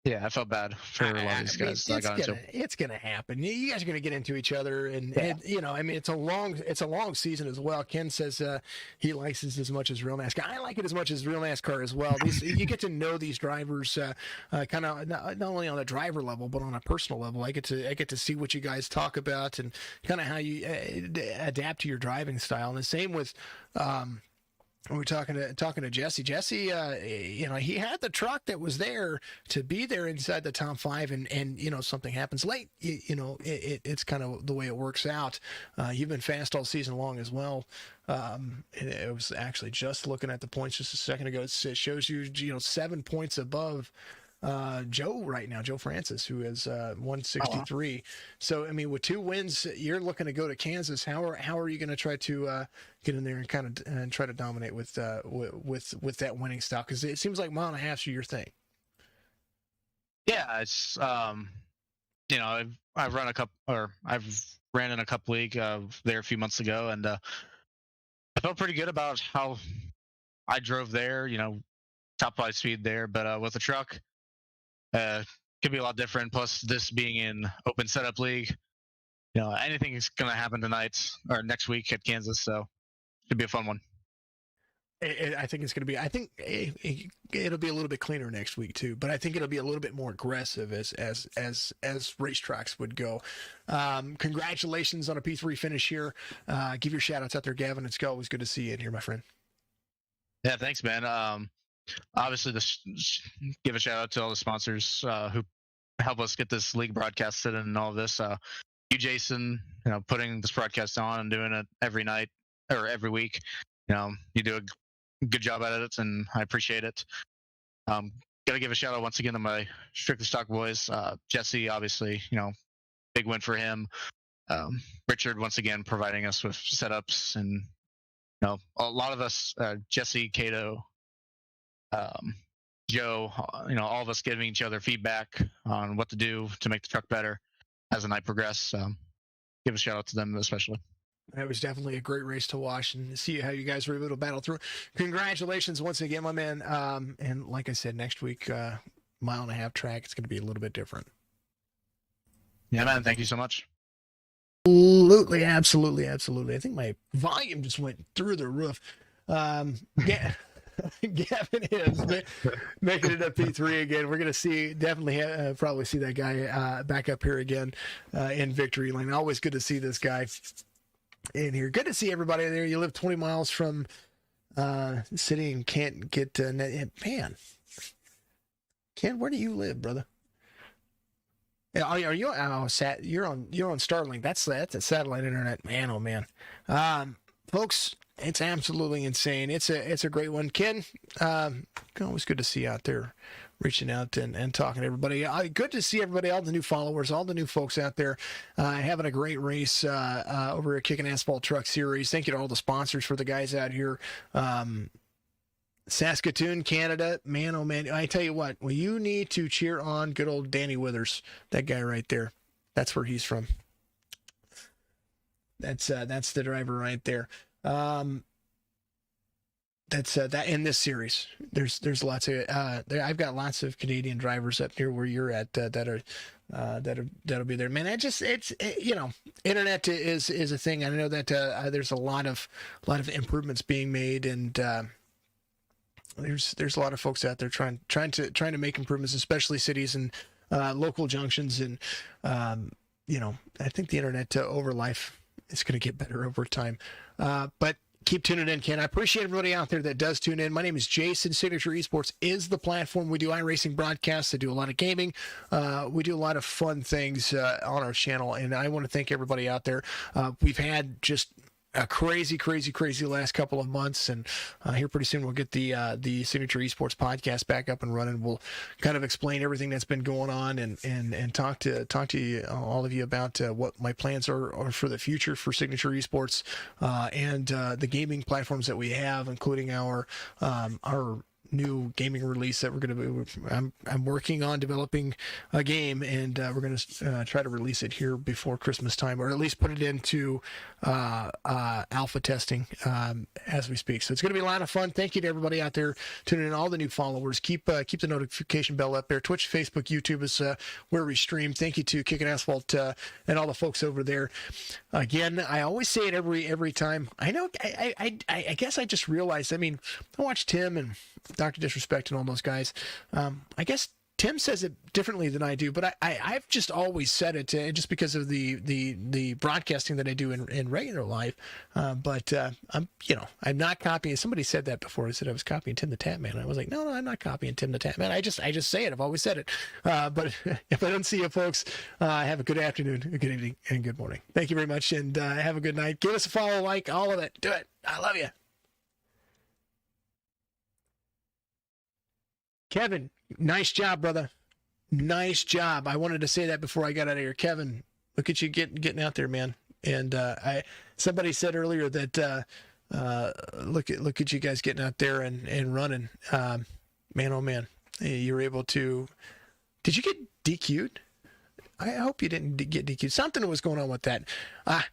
yeah, I felt bad for a lot of these guys. It's gonna happen. You guys are gonna get into each other, and it's a long season as well. Ken says he likes it as much as real NASCAR. I like it as much as real NASCAR as well. You get to know these drivers kind of not only on a driver level but on a personal level. I get to see what you guys talk about and kind of how you adapt to your driving style. And the same with. We were talking to Jesse. Jesse, he had the truck that was there to be there inside the top 5, and something happens late. It's kind of the way it works out. You've been fast all season long as well. It was actually just looking at the points just a second ago. It shows you 7 points above Joe right now, Joe Francis, who is 163. Oh. So with 2 wins, you're looking to go to Kansas. How are you going to try to get in there and kind of try to dominate with that winning style? Because it seems like mile and a half's your thing. Yeah, it's I've ran in a cup league there a few months ago, and I felt pretty good about how I drove there. Top 5 speed there, but with the truck. Could be a lot different. Plus, this being in open setup league, anything is going to happen tonight or next week at Kansas. So, it should be a fun one. I think it's going to be. I think it'll be a little bit cleaner next week too. But I think it'll be a little bit more aggressive as racetracks would go. Congratulations on a P3 finish here. Give your shout outs out there, Gavin. It's always good to see you in here, my friend. Yeah, thanks, man. Obviously, give a shout out to all the sponsors who help us get this league broadcasted and all of this. You, Jason, putting this broadcast on and doing it every night or every week. You do a good job at it, and I appreciate it. Got to give a shout out once again to my Strictly Stock boys. Jesse, obviously, big win for him. Richard, once again, providing us with setups, and a lot of us, Jesse, Cato, Joe, all of us giving each other feedback on what to do to make the truck better as the night progressed. Give a shout out to them especially. That was definitely a great race to watch and see how you guys were able to battle through. Congratulations once again, my man. And like I said, next week, mile and a half track, it's going to be a little bit different. Yeah, man. Thank you so much. Absolutely. I think my volume just went through the roof. Yeah. Gavin is making it up P3 again. We're going to definitely probably see that guy back up here again in victory lane. Always good to see this guy in here. Good to see everybody there. You live 20 miles from the city and can't get man. Ken, where do you live, brother? Are you? Oh, you're on Starlink. That's a satellite internet. Man, oh man, folks, it's absolutely insane. It's a great one. Ken, always good to see you out there, reaching out and talking to everybody. Good to see everybody, all the new followers, all the new folks out there, having a great race over at Kickin Assphalt Truck Series. Thank you to all the sponsors for the guys out here. Saskatoon, Canada, man, oh man. I tell you what, well, you need to cheer on good old Danny Withers, that guy right there. That's where he's from. That's the driver right there. That's that in this series. There's lots of I've got lots of Canadian drivers up near where you're at that'll be there. Man, internet is a thing. I know that there's a lot of improvements being made, and there's a lot of folks out there trying to make improvements, especially cities and local junctions, and I think the internet over life is going to get better over time. But keep tuning in, Ken. I appreciate everybody out there that does tune in. My name is Jason. Signature Esports is the platform. We do iRacing broadcasts. I do a lot of gaming. We do a lot of fun things on our channel, and I want to thank everybody out there. We've had just a crazy last couple of months, and here pretty soon we'll get the Signature Esports podcast back up and running. We'll kind of explain everything that's been going on and talk to you, all of you, about what my plans are for the future for Signature Esports and the gaming platforms that we have, including our new gaming release that we're going to be. I'm working on developing a game, and we're going to try to release it here before Christmas time, or at least put it into alpha testing as we speak. So it's going to be a lot of fun. Thank you to everybody out there tuning in, all the new followers. Keep the notification bell up there. Twitch, Facebook, YouTube is where we stream. Thank you to Kickin Assphalt and all the folks over there. Again, I always say it every time. I know. I guess I just realized. I mean, I watched Tim and Dr. Disrespect and all those guys. I guess Tim says it differently than I do, but I've just always said it just because of the broadcasting that I do in regular life. But I'm not copying. Somebody said that before. I said I was copying Tim the Tap Man. I was like, no, I'm not copying Tim the Tap Man. I just say it. I've always said it. But if I don't see you folks, have a good afternoon, a good evening, and good morning. Thank you very much, and have a good night. Give us a follow, like, all of it. Do it. I love you. Kevin, nice job, brother. Nice job. I wanted to say that before I got out of here. Kevin, look at you getting out there, man. And somebody said earlier that look at you guys getting out there and running. Man, oh man, you were able to. Did you get DQ'd? I hope you didn't get DQ'd. Something was going on with that.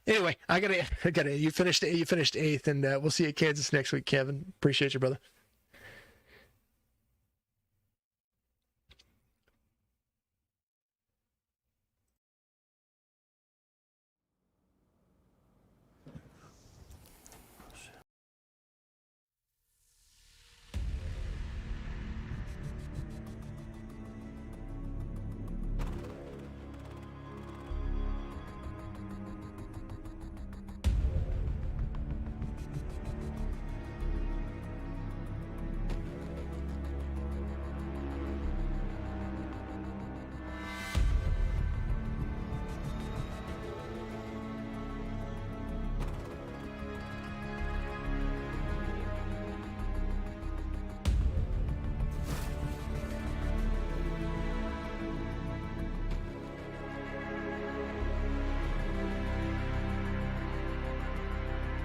Anyway, I gotta. You finished eighth, and we'll see you at Kansas next week, Kevin. Appreciate you, brother.